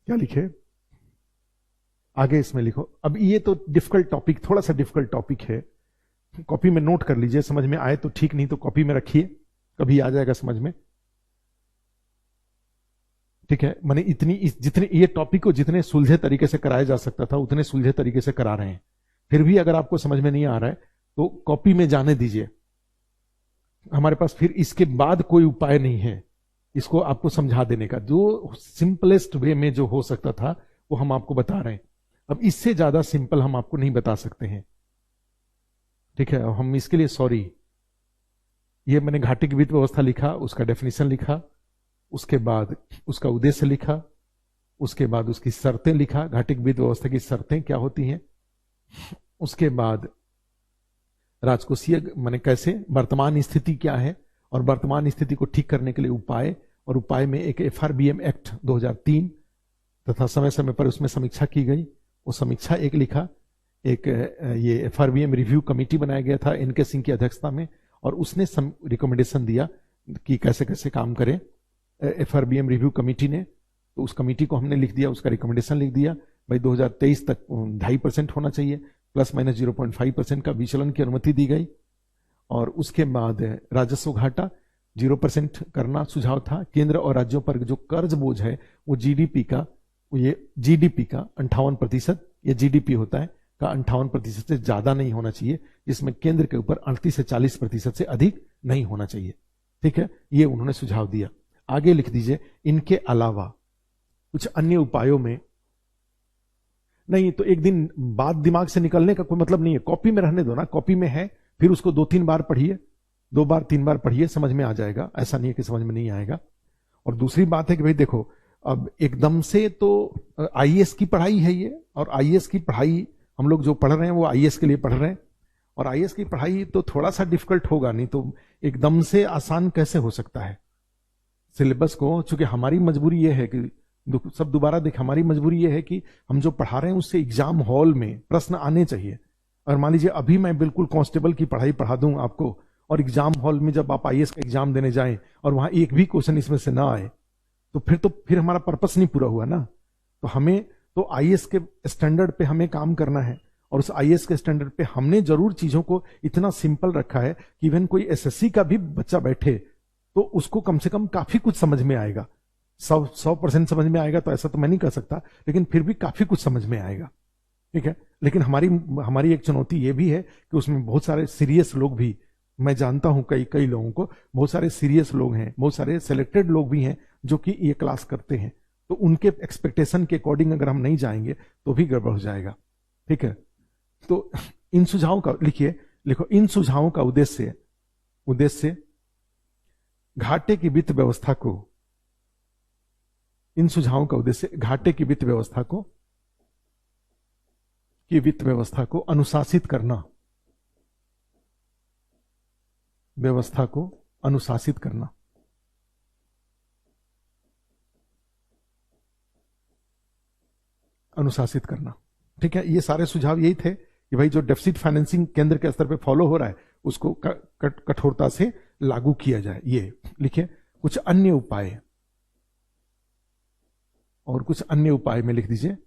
क्या लिखे आगे, इसमें लिखो। अब ये तो डिफिकल्ट टॉपिक, थोड़ा सा डिफिकल्ट टॉपिक है, कॉपी में नोट कर लीजिए, समझ में आए तो ठीक, नहीं तो कॉपी में रखिए, कभी आ जाएगा समझ में, ठीक है। माने जितने ये टॉपिक को जितने सुलझे तरीके से कराया जा सकता था उतने सुलझे तरीके से करा रहे हैं। फिर भी अगर आपको समझ में नहीं आ रहा है तो कॉपी में जाने दीजिए, हमारे पास फिर इसके बाद कोई उपाय नहीं है इसको आपको समझा देने का। जो सिंपलेस्ट वे में जो हो सकता था वो हम आपको बता रहे हैं, अब इससे ज्यादा सिंपल हम आपको नहीं बता सकते हैं, ठीक है। हम इसके लिए सॉरी। ये मैंने घाटे की वित्त व्यवस्था लिखा, उसका डेफिनेशन लिखा, उसके बाद उसका उद्देश्य लिखा, उसके बाद उसकी शर्तें लिखा, घाटे की वित्त व्यवस्था की शर्तें क्या होती हैं, उसके बाद राजकोषीय माने कैसे, वर्तमान स्थिति क्या है और वर्तमान स्थिति को ठीक करने के लिए उपाय, और उपाय में एक FRBM एक्ट 2003 तथा समय समय पर उसमें समीक्षा की गई। वो समीक्षा एक लिखा, एक ये एफआरबीएम रिव्यू कमेटी बनाया गया था एनके सिंह की अध्यक्षता में, और उसने रिकमेंडेशन दिया कि कैसे कैसे काम करें एफआरबीएम रिव्यू कमेटी ने। तो उस कमेटी को हमने लिख दिया, उसका रिकमेंडेशन लिख दिया, भाई 2023 तक 2.5% होना चाहिए, प्लस माइनस 0.5% का विचलन की अनुमति दी गई। और उसके बाद राजस्व घाटा 0% करना सुझाव था। केंद्र और राज्यों पर जो कर्ज बोझ है वो जीडीपी का 58%, ये जीडीपी होता है का 58% से ज्यादा नहीं होना चाहिए, जिसमें केंद्र के ऊपर 38 से 40% से अधिक नहीं होना चाहिए। ठीक है, ये उन्होंने सुझाव दिया। आगे लिख दीजिए, इनके अलावा कुछ अन्य उपायों में नहीं, तो एक दिन बात दिमाग से निकलने का कोई मतलब नहीं है, कॉपी में रहने दो ना, कॉपी में है, फिर उसको 2-3 बार पढ़िए, 2 बार 3 बार पढ़िए, समझ में आ जाएगा, ऐसा नहीं है कि समझ में नहीं आएगा। और दूसरी बात है कि भाई देखो, अब एकदम से तो आईएएस की पढ़ाई है ये, और आईएएस की पढ़ाई हम लोग जो पढ़ रहे हैं वो आईएएस के लिए पढ़ रहे हैं, और आईएएस की पढ़ाई तो थोड़ा सा डिफिकल्ट होगा, नहीं तो एकदम से आसान कैसे हो सकता है। सिलेबस को, चूंकि हमारी मजबूरी ये है कि सब दोबारा देख, हमारी मजबूरी ये है कि हम जो पढ़ा रहे हैं उससे एग्जाम हॉल में प्रश्न आने चाहिए। और मान लीजिए अभी मैं बिल्कुल कांस्टेबल की पढ़ाई पढ़ा दूं आपको, और एग्जाम हॉल में जब आप आईएएस का एग्जाम देने जाएं और वहां एक भी क्वेश्चन इसमें से ना आए, तो फिर हमारा पर्पस नहीं पूरा हुआ ना। तो हमें तो आईएएस के स्टैंडर्ड पे हमें काम करना है, और उस आईएएस के स्टैंडर्ड पे हमने जरूर चीजों को इतना सिंपल रखा है कि इवन कोई एसएससी का भी बच्चा बैठे तो उसको कम से कम काफी कुछ समझ में आएगा। 100% समझ में आएगा तो ऐसा तो मैं नहीं कह सकता, लेकिन फिर भी काफी कुछ समझ में आएगा। ठीक है, लेकिन हमारी एक चुनौती ये भी है कि उसमें बहुत सारे सीरियस लोग भी, मैं जानता हूं कई लोगों को, बहुत सारे सीरियस लोग हैं, बहुत सारे सिलेक्टेड लोग भी हैं जो कि ये क्लास करते हैं, तो उनके एक्सपेक्टेशन के अकॉर्डिंग अगर हम नहीं जाएंगे तो भी गड़बड़ हो जाएगा। ठीक है, तो इन सुझावों का लिखो, इन सुझावों का उद्देश्य घाटे की वित्त व्यवस्था को, इन सुझावों का उद्देश्य घाटे की वित्त व्यवस्था को अनुशासित करना, व्यवस्था को अनुशासित करना। अनुशासित करना। ठीक है, ये सारे सुझाव यही थे कि भाई जो डेफिसिट फाइनेंसिंग केंद्र के स्तर पे फॉलो हो रहा है उसको कठोरता से लागू किया जाए। ये लिखिए, कुछ अन्य उपाय, और कुछ अन्य उपाय में लिख दीजिए,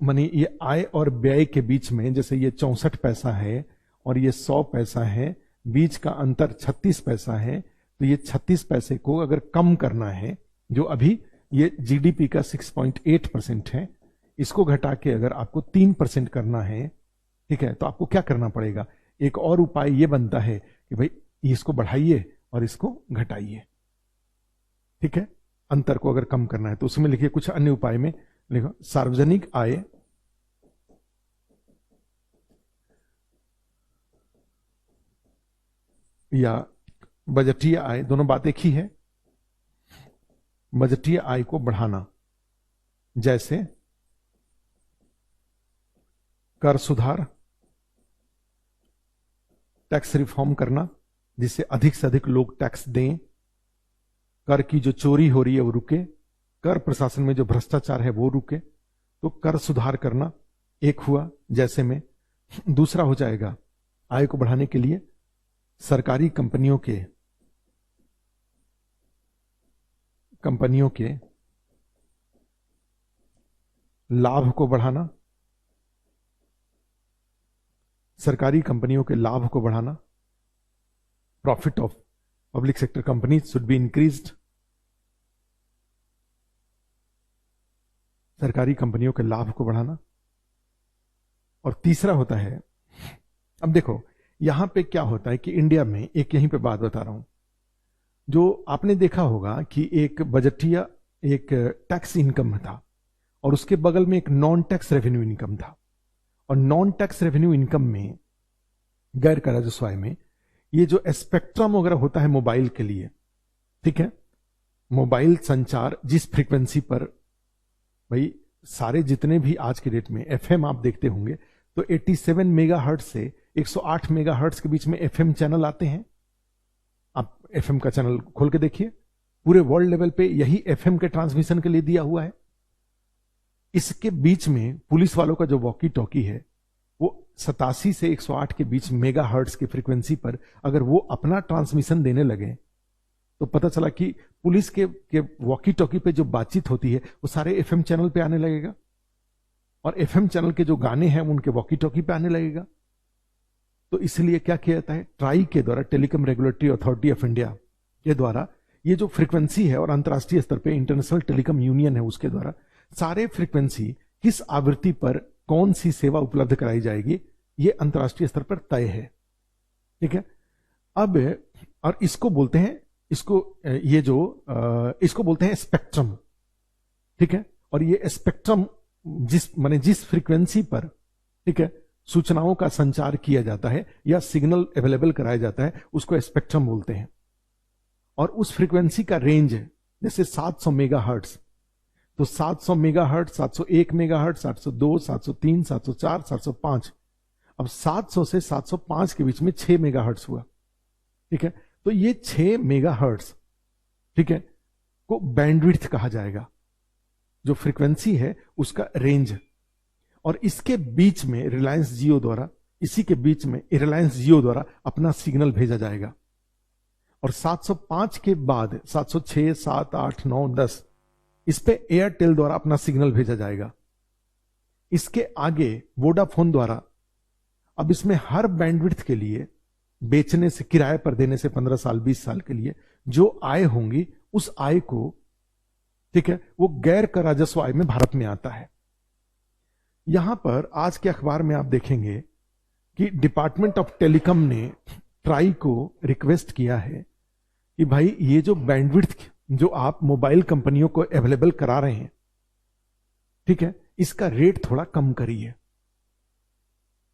मानी ये आय और व्यय के बीच में, जैसे ये 64 पैसा है और ये 100 पैसा है, बीच का अंतर 36 पैसा है, तो ये 36 पैसे को अगर कम करना है, जो अभी ये जीडीपी का 6.8% है, इसको घटा के अगर आपको 3% करना है, ठीक है, तो आपको क्या करना पड़ेगा। एक और उपाय ये बनता है कि भाई इसको बढ़ाइए और इसको घटाइए। ठीक है, अंतर को अगर कम करना है तो उसमें लिखिए, कुछ अन्य उपाय में लिखो, सार्वजनिक आय या बजटीय आय, दोनों बात एक ही है। बजटीय आय को बढ़ाना, जैसे कर सुधार, टैक्स रिफॉर्म करना जिससे अधिक से अधिक लोग टैक्स दें, कर की जो चोरी हो रही है वो रुके, कर प्रशासन में जो भ्रष्टाचार है वो रुके, तो कर सुधार करना एक हुआ जैसे में। दूसरा हो जाएगा, आय को बढ़ाने के लिए सरकारी कंपनियों के लाभ को बढ़ाना, सरकारी कंपनियों के लाभ को बढ़ाना, profit of public sector companies should be increased, सरकारी कंपनियों के लाभ को बढ़ाना। और तीसरा होता है, अब देखो यहां पे क्या होता है कि इंडिया में, एक यहीं पे बात बता रहा हूं, जो आपने देखा होगा कि एक बजटीय, एक टैक्स इनकम था और उसके बगल में एक नॉन टैक्स रेवेन्यू इनकम था, और नॉन टैक्स रेवेन्यू इनकम में, गैर कर राजस्व आय में, ये जो स्पेक्ट्रम वगैरह होता है मोबाइल के लिए, ठीक है, मोबाइल संचार जिस फ्रीक्वेंसी पर, भाई सारे जितने भी आज के डेट में एफएम आप देखते होंगे तो 87 मेगाहर्ट्ज से 108 मेगाहर्ट्ज के बीच में एफएम चैनल आते हैं। आप एफएम का चैनल खोल के देखिए, पूरे वर्ल्ड लेवल पे यही एफएम के ट्रांसमिशन के लिए दिया हुआ है। इसके बीच में पुलिस वालों का जो वॉकी टॉकी है वो 87 से 108 के बीच मेगा हर्ट्ज की फ्रीक्वेंसी पर अगर वो अपना ट्रांसमिशन देने लगे तो पता चला कि पुलिस के वॉकी टॉकी पे जो बातचीत होती है वो सारे एफएम चैनल पे आने लगेगा और एफएम चैनल के जो गाने हैं उनके वॉकी टॉकी पे आने लगेगा। तो इसलिए क्या किया जाता है, ट्राई के द्वारा, telecom regulatory authority of India के द्वारा ये जो फ्रीक्वेंसी है और अंतर्राष्ट्रीय स्तर पे इंटरनेशनल टेलीकॉम यूनियन है उसके द्वारा सारे फ्रीक्वेंसी किस आवृत्ति पर कौन सी सेवा उपलब्ध कराई जाएगी ये अंतर्राष्ट्रीय स्तर पर तय है। ठीक है, अब और इसको बोलते हैं, इसको बोलते हैं स्पेक्ट्रम। ठीक है, और ये स्पेक्ट्रम जिस फ्रीक्वेंसी पर, ठीक है, सूचनाओं का संचार किया जाता है या सिग्नल अवेलेबल कराया जाता है उसको स्पेक्ट्रम बोलते हैं। और उस फ्रीक्वेंसी का रेंज है जैसे 700 मेगाहर्ट्ज, तो 700 मेगाहर्ट्ज, 701 मेगाहर्ट्ज, 702, 703, 704, 705। अब 700 से 705 के बीच में 6 मेगाहर्ट्ज हुआ। ठीक है, तो ये 6 मेगाहर्ट्ज, ठीक है, को बैंडविड्थ कहा जाएगा, जो फ्रीक्वेंसी है उसका रेंज। और इसके बीच में रिलायंस जियो द्वारा अपना सिग्नल भेजा जाएगा। और 705 के बाद 706, 7, 8, 9, 10 इस पे एयरटेल द्वारा अपना सिग्नल भेजा जाएगा। इसके आगे वोडाफोन द्वारा, अब इसमें हर बैंडविड्थ के लिए बेचने से, किराए पर देने से 15 साल 20 साल के लिए जो आय होंगी उस आय को, ठीक है, वो गैर कर राजस्व आय में भारत में आता है। यहां पर आज के अखबार में आप देखेंगे कि डिपार्टमेंट ऑफ टेलीकॉम ने ट्राई को रिक्वेस्ट किया है कि भाई ये जो बैंडविड्थ जो आप मोबाइल कंपनियों को अवेलेबल करा रहे हैं, ठीक है, इसका रेट थोड़ा कम करिए।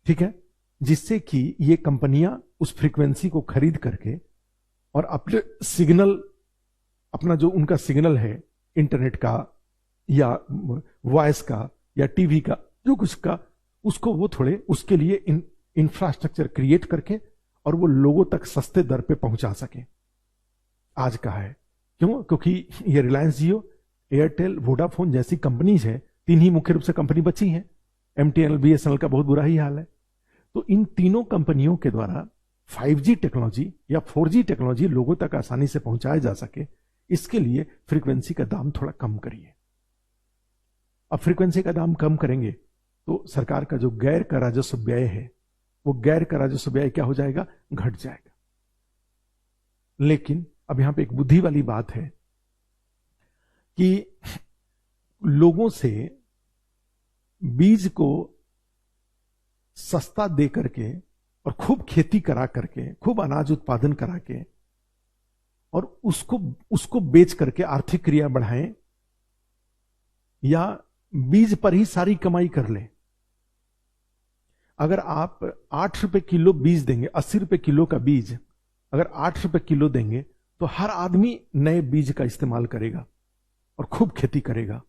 ठीक है, जिससे कि ये कंपनियां उस फ्रीक्वेंसी को खरीद करके और अपने सिग्नल, अपना जो उनका सिग्नल है इंटरनेट का या वॉइस का या टीवी का, जो कुछ का, उसको वो थोड़े उसके लिए इंफ्रास्ट्रक्चर क्रिएट करके और वो लोगों तक सस्ते दर पे पहुंचा सके। आज का है क्यों? क्योंकि ये रिलायंस जियो, एयरटेल, वोडाफोन जैसी कंपनीज है, 3 ही मुख्य रूप से कंपनी बची हैं। एमटीएनएल, बीएसएनएल का बहुत बुरा ही हाल है। तो इन तीनों कंपनियों के द्वारा 5G टेक्नोलॉजी या 4G टेक्नोलॉजी लोगों तक आसानी से पहुंचाया जा सके, इसके लिए फ्रीक्वेंसी का दाम थोड़ा कम करिए। अब फ्रीक्वेंसी का दाम कम करेंगे तो सरकार का जो गैर कर राजस्व व्यय है, वो गैर कर राजस्व व्यय क्या हो जाएगा? घट जाएगा। लेकिन अब यहां पे एक बुद्धि वाली बात है कि लोगों से बीज को सस्ता दे करके और खूब खेती करा करके, खूब अनाज उत्पादन करा के और उसको बेच करके आर्थिक क्रिया बढ़ाएं, या बीज पर ही सारी कमाई कर लें। अगर आप 8 रुपए किलो बीज देंगे, 80 रुपए किलो का बीज अगर 8 रुपए किलो देंगे तो हर आदमी नए बीज का इस्तेमाल करेगा और खूब खेती करेगा।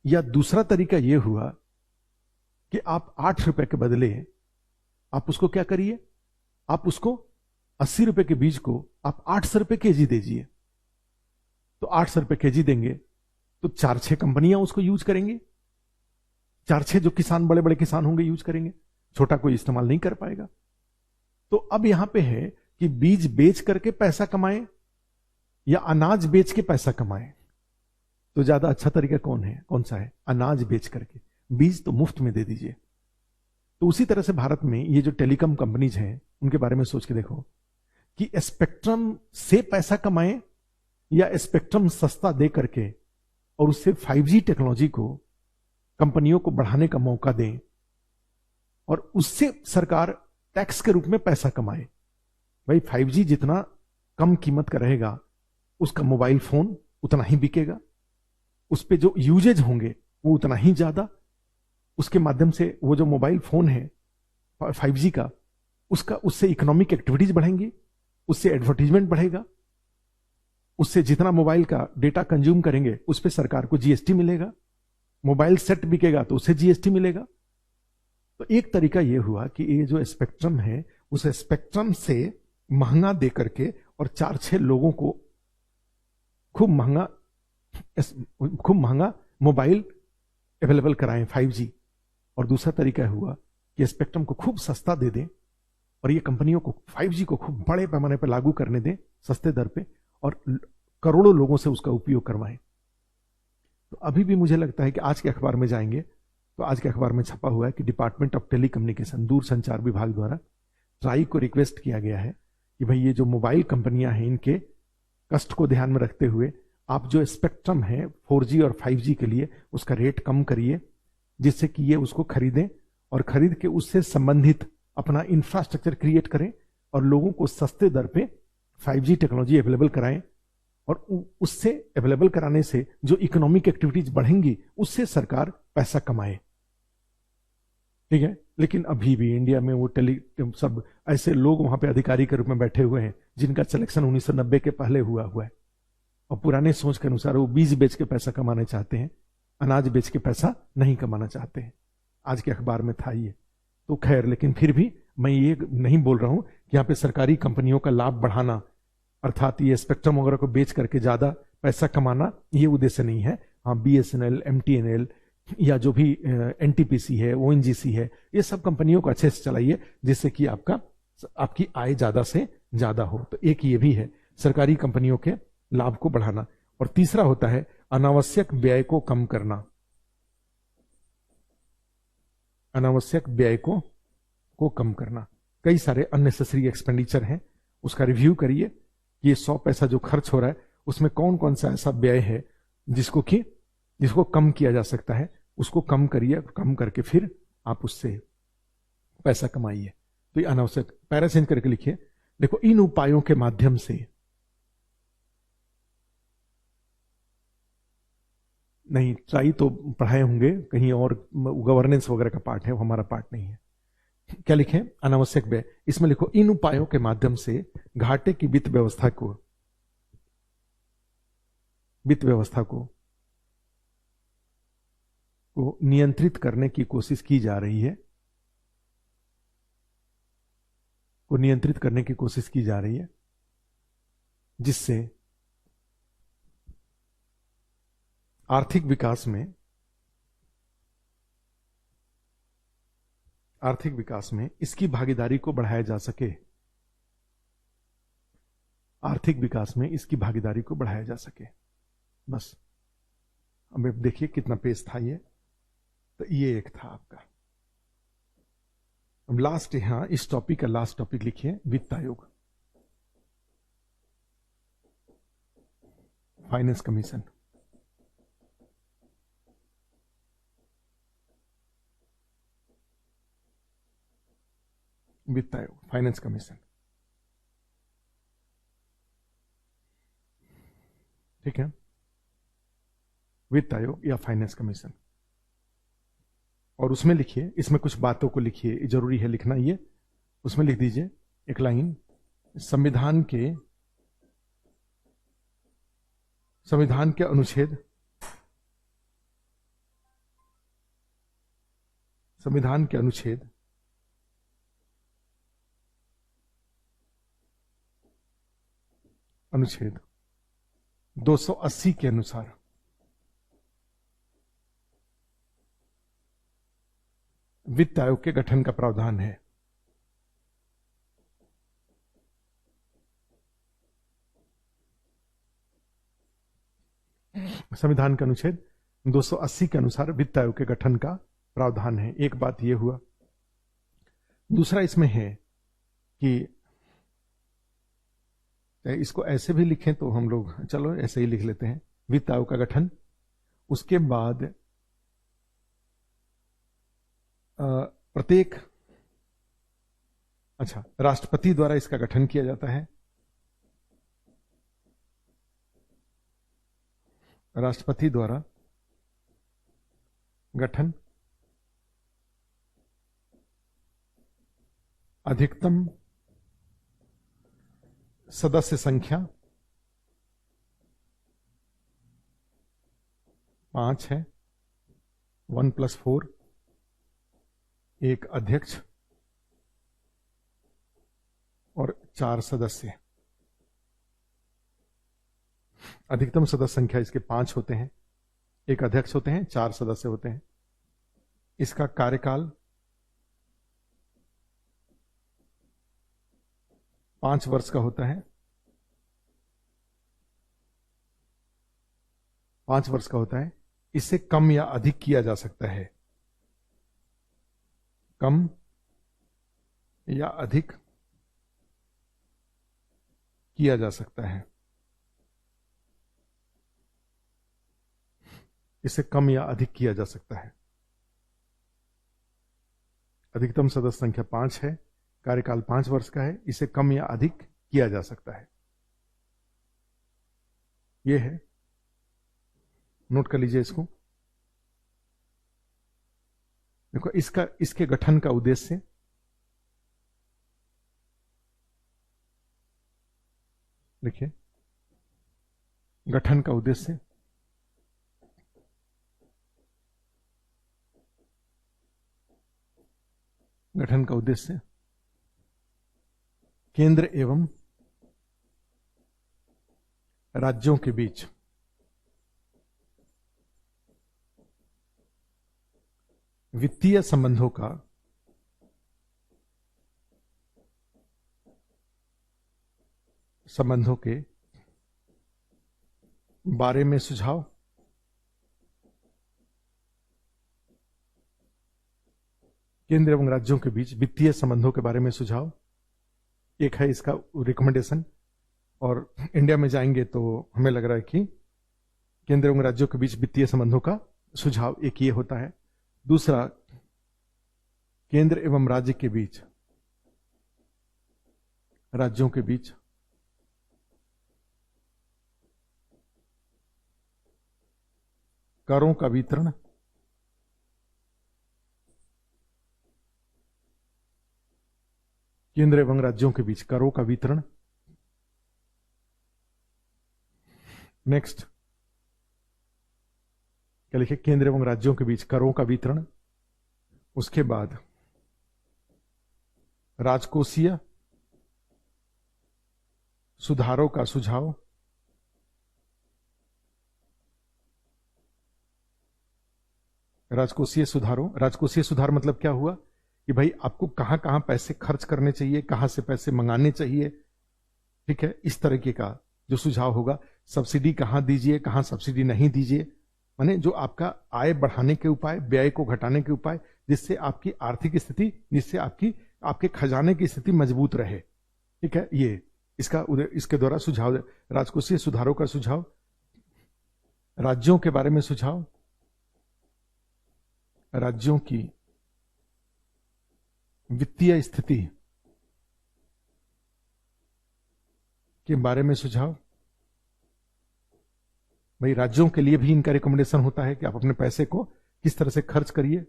या दूसरा तरीका यह हुआ कि आप 8 रुपए के बदले आप उसको क्या करिए, आप उसको 80 रुपए के बीज को आप 800 रुपए केजी दीजिए। तो 800 रुपए केजी देंगे तो 4-6 कंपनियां उसको यूज करेंगे, 4-6 जो किसान, बड़े बड़े किसान होंगे यूज करेंगे, छोटा कोई इस्तेमाल नहीं कर पाएगा। तो अब यहां पे है कि बीज बेच करके पैसा कमाएं या अनाज बेच के पैसा कमाएं। तो ज्यादा अच्छा तरीका कौन सा है? अनाज बेच करके। बीज तो मुफ्त में दे दीजिए। तो उसी तरह से भारत में ये जो टेलीकॉम कंपनीज हैं उनके बारे में सोच के देखो कि स्पेक्ट्रम से पैसा कमाएं या स्पेक्ट्रम सस्ता दे करके और उससे 5G टेक्नोलॉजी को कंपनियों को बढ़ाने का मौका दें और उससे सरकार टैक्स के रूप में पैसा कमाए। भाई 5G जितना कम कीमत का रहेगा उसका मोबाइल फोन उतना ही बिकेगा, उस पे जो यूजेज होंगे वो उतना ही ज्यादा, उसके माध्यम से वो जो मोबाइल फोन है 5G का, उससे इकोनॉमिक एक्टिविटीज बढ़ेंगी, उससे एडवर्टीजमेंट बढ़ेगा, उससे जितना मोबाइल का डेटा कंज्यूम करेंगे उस पर सरकार को जीएसटी मिलेगा, मोबाइल सेट बिकेगा तो उससे जीएसटी मिलेगा। तो एक तरीका यह हुआ कि ये जो स्पेक्ट्रम है उस स्पेक्ट्रम से महंगा दे करके और 4-6 लोगों को खूब महंगा मोबाइल अवेलेबल कराएं 5G, और दूसरा तरीका हुआ कि स्पेक्ट्रम को खूब सस्ता दे दें और ये कंपनियों को 5G को खूब बड़े पैमाने पर लागू करने दें सस्ते दर पे, और करोड़ों लोगों से उसका उपयोग करवाएं। तो अभी भी मुझे लगता है कि आज के अखबार में जाएंगे तो आज के अखबार में छपा हुआ है कि डिपार्टमेंट ऑफ टेलीकम्युनिकेशन, दूर संचार विभाग द्वारा ट्राई को रिक्वेस्ट किया गया है कि भाई ये जो मोबाइल कंपनियां हैं इनके कष्ट को ध्यान में रखते हुए आप जो स्पेक्ट्रम है 4G और 5G के लिए उसका रेट कम करिए, जिससे कि ये उसको खरीदें और खरीद के उससे संबंधित अपना इंफ्रास्ट्रक्चर क्रिएट करें और लोगों को सस्ते दर पे 5G टेक्नोलॉजी अवेलेबल कराएं, और उससे अवेलेबल कराने से जो इकोनॉमिक एक्टिविटीज बढ़ेंगी उससे सरकार पैसा कमाए। ठीक है, लेकिन अभी भी इंडिया में वो सब ऐसे लोग वहां पे अधिकारी के रूप में बैठे हुए हैं जिनका सिलेक्शन 1990 के पहले हुआ है, और पुराने सोच के अनुसार वो बीज बेच के पैसा कमाना चाहते हैं, अनाज बेच के पैसा नहीं कमाना चाहते हैं। आज के अखबार में था ये। तो खैर, लेकिन फिर भी मैं ये नहीं बोल रहा हूं कि यहाँ पे सरकारी कंपनियों का लाभ बढ़ाना, अर्थात ये स्पेक्ट्रम वगैरह को बेच करके ज्यादा पैसा कमाना, ये उद्देश्य नहीं है। हाँ, BSNL, MTNL या जो भी NTPC है, ONGC है, ये सब कंपनियों को अच्छे से चलाइए जिससे कि आपकी आय ज्यादा से ज्यादा हो। तो एक ये भी है सरकारी कंपनियों के लाभ को बढ़ाना। और तीसरा होता है अनावश्यक व्यय को कम करना। अनावश्यक व्यय को कम करना। कई सारे अननेसेसरी एक्सपेंडिचर हैं, उसका रिव्यू करिए। ये 100 पैसा जो खर्च हो रहा है उसमें कौन कौन सा ऐसा व्यय है जिसको कम किया जा सकता है, उसको कम करिए। कम करके फिर आप उससे पैसा कमाइए। तो ये अनावश्यक, पैरा चेंज करके लिखिए। देखो, इन उपायों के माध्यम से, नहीं ट्राई तो पढ़ाए होंगे कहीं और, गवर्नेंस वगैरह का पार्ट है, वो हमारा पार्ट नहीं है। क्या लिखें? अनावश्यक व्यय। इसमें लिखो इन उपायों के माध्यम से घाटे की वित्त व्यवस्था को नियंत्रित करने की कोशिश की जा रही है, जिससे आर्थिक विकास में इसकी भागीदारी को बढ़ाया जा सके। आर्थिक विकास में इसकी भागीदारी को बढ़ाया जा सके। बस अब देखिए कितना पेज था ये। तो ये एक था आपका। अब लास्ट, यहां इस टॉपिक का लास्ट टॉपिक लिखिए, वित्त आयोग, फाइनेंस कमीशन। वित्त आयोग, फाइनेंस कमीशन। ठीक है, वित्त आयोग या फाइनेंस कमीशन। और उसमें लिखिए, इसमें कुछ बातों को लिखिए, जरूरी है लिखना ये। उसमें लिख दीजिए एक लाइन, संविधान के अनुच्छेद, संविधान के अनुच्छेद 280 के अनुसार वित्त आयोग के गठन का प्रावधान है। संविधान के अनुच्छेद 280 के अनुसार वित्त आयोग के गठन का प्रावधान है। एक बात यह हुआ। दूसरा इसमें है कि इसको ऐसे भी लिखें तो हम लोग, चलो ऐसे ही लिख लेते हैं, वित्त आयोग का गठन, उसके बाद प्रत्येक, अच्छा, राष्ट्रपति द्वारा इसका गठन किया जाता है। राष्ट्रपति द्वारा गठन, अधिकतम सदस्य संख्या 5 है, 1+4, एक अध्यक्ष और 4 सदस्य। अधिकतम सदस्य संख्या इसके 5 होते हैं, एक अध्यक्ष होते हैं, 4 सदस्य होते हैं। इसका कार्यकाल 5 वर्ष का होता है। 5 वर्ष का होता है। इससे कम या अधिक किया जा सकता है। कम या अधिक किया जा सकता है। इसे कम या अधिक किया जा सकता है। अधिकतम सदस्य संख्या 5 है। कार्यकाल 5 वर्ष का है। इसे कम या अधिक किया जा सकता है। यह है, नोट कर लीजिए इसको। देखो, इसके गठन का उद्देश्य लिखिए। गठन का उद्देश्य केंद्र एवं राज्यों के बीच वित्तीय संबंधों के बारे में सुझाव, केंद्र एवं राज्यों के बीच वित्तीय संबंधों के बारे में सुझाव एक है इसका रिकमेंडेशन। और इंडिया में जाएंगे तो हमें लग रहा है कि केंद्र एवं राज्यों के बीच वित्तीय संबंधों का सुझाव एक ये होता है। दूसरा, केंद्र एवं राज्य के बीच, राज्यों के बीच करों का वितरण, केंद्र एवं राज्यों के बीच करों का वितरण। नेक्स्ट क्या लिखे? केंद्र एवं राज्यों के बीच करों का वितरण। उसके बाद राजकोषीय सुधारों का सुझाव, राजकोषीय सुधार मतलब क्या हुआ कि भाई आपको कहां कहां पैसे खर्च करने चाहिए, कहां से पैसे मंगाने चाहिए, ठीक है, इस तरीके का जो सुझाव होगा। सब्सिडी कहां दीजिए, कहां सब्सिडी नहीं दीजिए, माने जो आपका आय बढ़ाने के उपाय, व्यय को घटाने के उपाय, जिससे आपकी आर्थिक स्थिति, जिससे आपके खजाने की स्थिति मजबूत रहे, ठीक है, ये इसके द्वारा सुझाव। राजकोषीय सुधारों का सुझाव, राज्यों के बारे में सुझाव, राज्यों की वित्तीय स्थिति के बारे में सुझाव। भाई राज्यों के लिए भी इनका रिकमेंडेशन होता है कि आप अपने पैसे को किस तरह से खर्च करिए।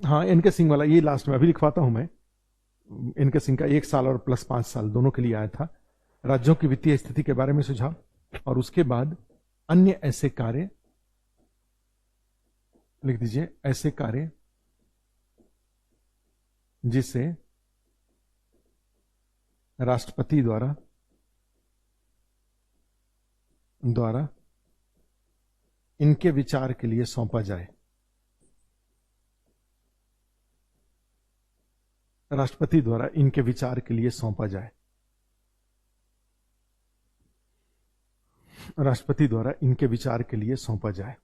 हाँ, एनके सिंह वाला ये लास्ट में अभी लिखवाता हूं मैं। एनके सिंह का 1 साल और प्लस 5 साल दोनों के लिए आया था। राज्यों की वित्तीय स्थिति के बारे में सुझाव, और उसके बाद अन्य ऐसे कार्य लिख दीजिए, ऐसे कार्य जिसे राष्ट्रपति द्वारा इनके विचार के लिए सौंपा जाए। राष्ट्रपति द्वारा इनके विचार के लिए सौंपा जाए। राष्ट्रपति द्वारा इनके विचार के लिए सौंपा जाए।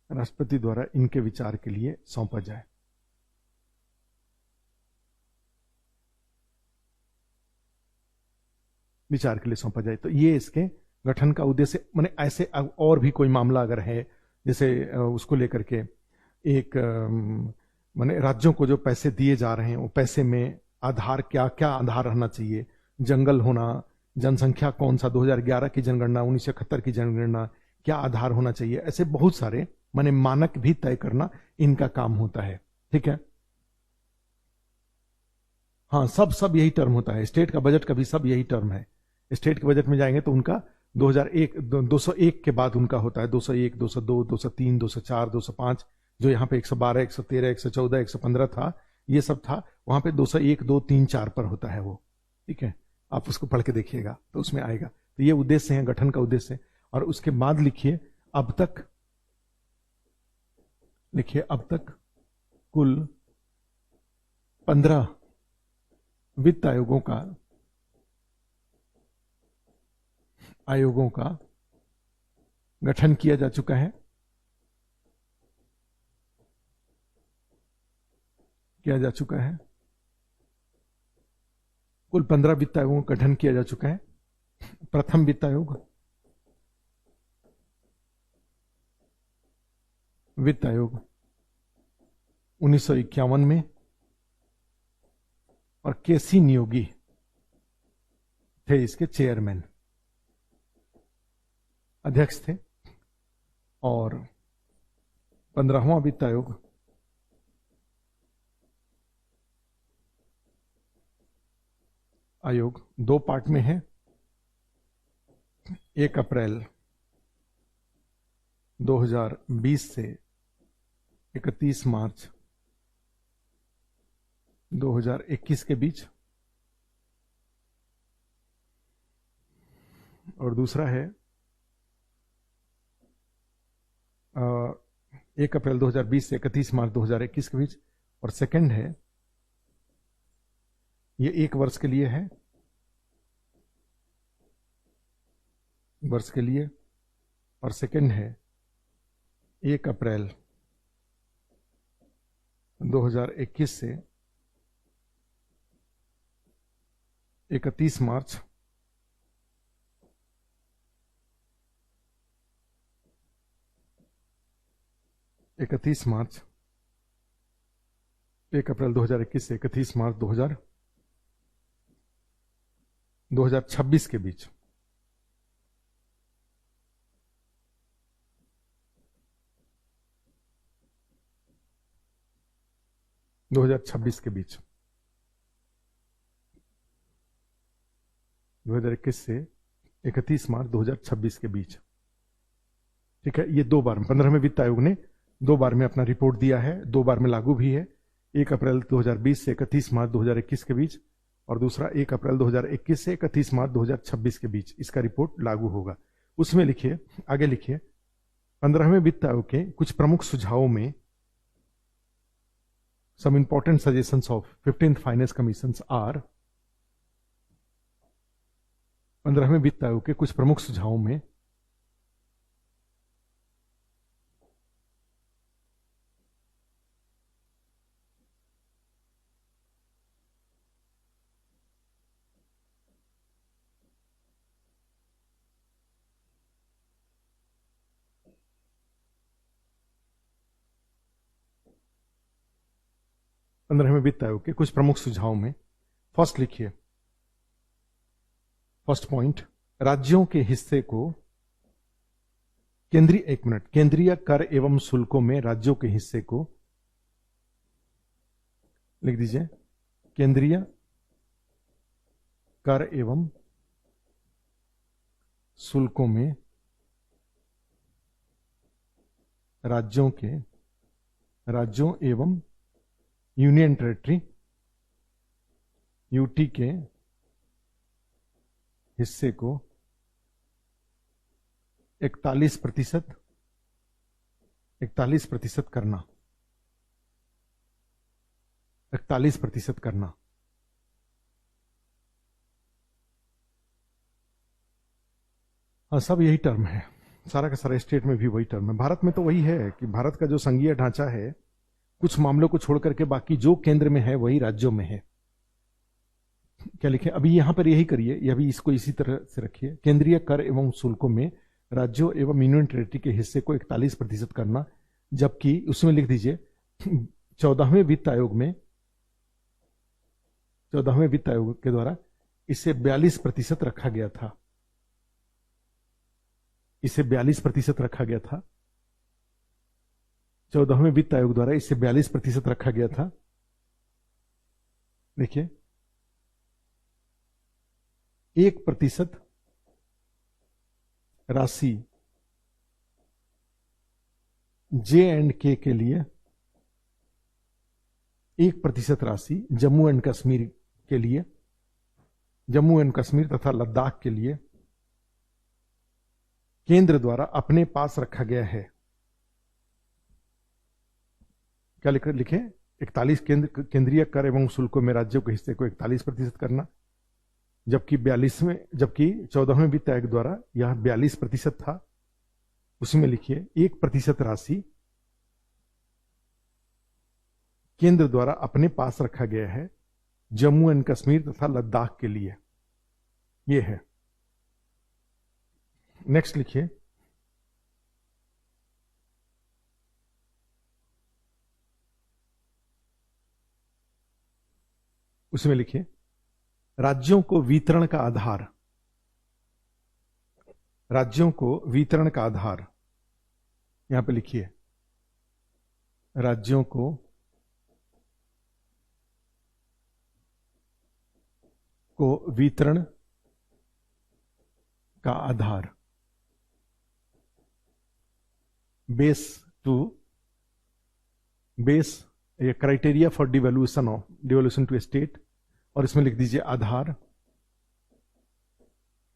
राष्ट्रपति द्वारा इनके विचार के लिए सौंपा जाए। विचार के लिए सौंपा जाए। तो ये इसके गठन का उद्देश्य, माने ऐसे और भी कोई मामला अगर है, जैसे उसको लेकर के एक माने राज्यों को जो पैसे दिए जा रहे हैं, वो पैसे में आधार क्या क्या आधार रहना चाहिए, जंगल होना, जनसंख्या कौन सा, 2011 की जनगणना, 1971 की जनगणना, क्या आधार होना चाहिए, ऐसे बहुत सारे माने मानक भी तय करना इनका काम होता है, ठीक है। हाँ, सब यही टर्म होता है। स्टेट का बजट का भी सब यही टर्म है। स्टेट के बजट में जाएंगे तो उनका 201 के बाद उनका होता है 201, 202, 203, 204, 205, जो यहाँ पे 112, 113, 114, 115 था, ये सब था। वहां पे 201, 2, 3, 4 पर होता है वो, ठीक है। आप उसको पढ़ के देखिएगा तो उसमें आएगा। तो ये उद्देश्य है, गठन का उद्देश्य। और उसके बाद लिखिए अब तक, लिखिए अब तक कुल 15 वित्त आयोगों का गठन किया जा चुका है, कुल 15 वित्त आयोगों का गठन किया जा चुका है। प्रथम वित्त आयोग, वित्त आयोग 1951 में, और केसी नियोगी थे इसके चेयरमैन, अध्यक्ष थे। और 15वां वित्त आयोग 2 पार्ट में है। 1 अप्रैल 2020 से 31 मार्च 2021 के बीच, और दूसरा है 1 अप्रैल 2020 से 31 मार्च 2021 के बीच, और सेकंड है, ये 1 वर्ष के लिए है, और सेकंड है 1 अप्रैल 2021 से 31 मार्च 1 अप्रैल 2021 से 31 मार्च 2026 के बीच। के बीच 2021 से 31 मार्च 2026 के बीच। ठीक है, ये 2 बार 15वें वित्त आयोग ने 2 बार में अपना रिपोर्ट दिया है, 2 बार में लागू भी है। 1 अप्रैल 2020 से 31 मार्च 2021 के बीच, और दूसरा 1 अप्रैल 2021 से 31 मार्च 2026 के बीच इसका रिपोर्ट लागू होगा। उसमें लिखिए, आगे लिखिए, 15वें वित्त आयोग के कुछ प्रमुख सुझावों में some important suggestions of 15th finance commissions are, 15वें वित्त आयोग के कुछ प्रमुख सुझावों में पंद्रहवें वित्त आयोग के कुछ प्रमुख सुझावों में फर्स्ट लिखिए, फर्स्ट पॉइंट, राज्यों के हिस्से को केंद्रीय कर एवं शुल्कों में राज्यों के हिस्से को, लिख दीजिए, केंद्रीय कर एवं शुल्कों में राज्यों एवं यूनियन टेरिटरी यूटी के हिस्से को 41% करना, 41% करना। हाँ, सब यही टर्म है, सारा का सारा स्टेट में भी वही टर्म है। भारत में तो वही है कि भारत का जो संघीय ढांचा है, कुछ मामलों को छोड़ करके बाकी जो केंद्र में है वही राज्यों में है। क्या लिखे, अभी यहां पर यही करिए, यह भी इसको इसी तरह से रखिए, केंद्रीय कर एवं शुल्कों में राज्यों एवं यूनियन टेरिटरी के हिस्से को 41% करना, जबकि उसमें लिख दीजिए 14वें वित्त आयोग के द्वारा इसे 42% रखा गया था, 14वें वित्त आयोग द्वारा इसे 42% रखा गया था। देखिए, 1% राशि J&K के लिए, 1% राशि जम्मू एंड कश्मीर के लिए, जम्मू एंड कश्मीर तथा लद्दाख के लिए केंद्र द्वारा अपने पास रखा गया है। क्या लिखे? 41 केंद्रीय कर एवं शुल्कों में राज्यों के हिस्से को 41% करना, जबकि 14वें वित्त आयोग द्वारा यह 42% था। उसी में लिखिए 1% राशि केंद्र द्वारा अपने पास रखा गया है जम्मू एंड कश्मीर तथा लद्दाख के लिए। यह है। नेक्स्ट लिखिए उसमें लिखिए राज्यों को वितरण का आधार, राज्यों को वितरण का आधार, यहां पे लिखिए राज्यों को वितरण का आधार, बेस ये criteria for devolution to state, और इसमें लिख दीजिए आधार,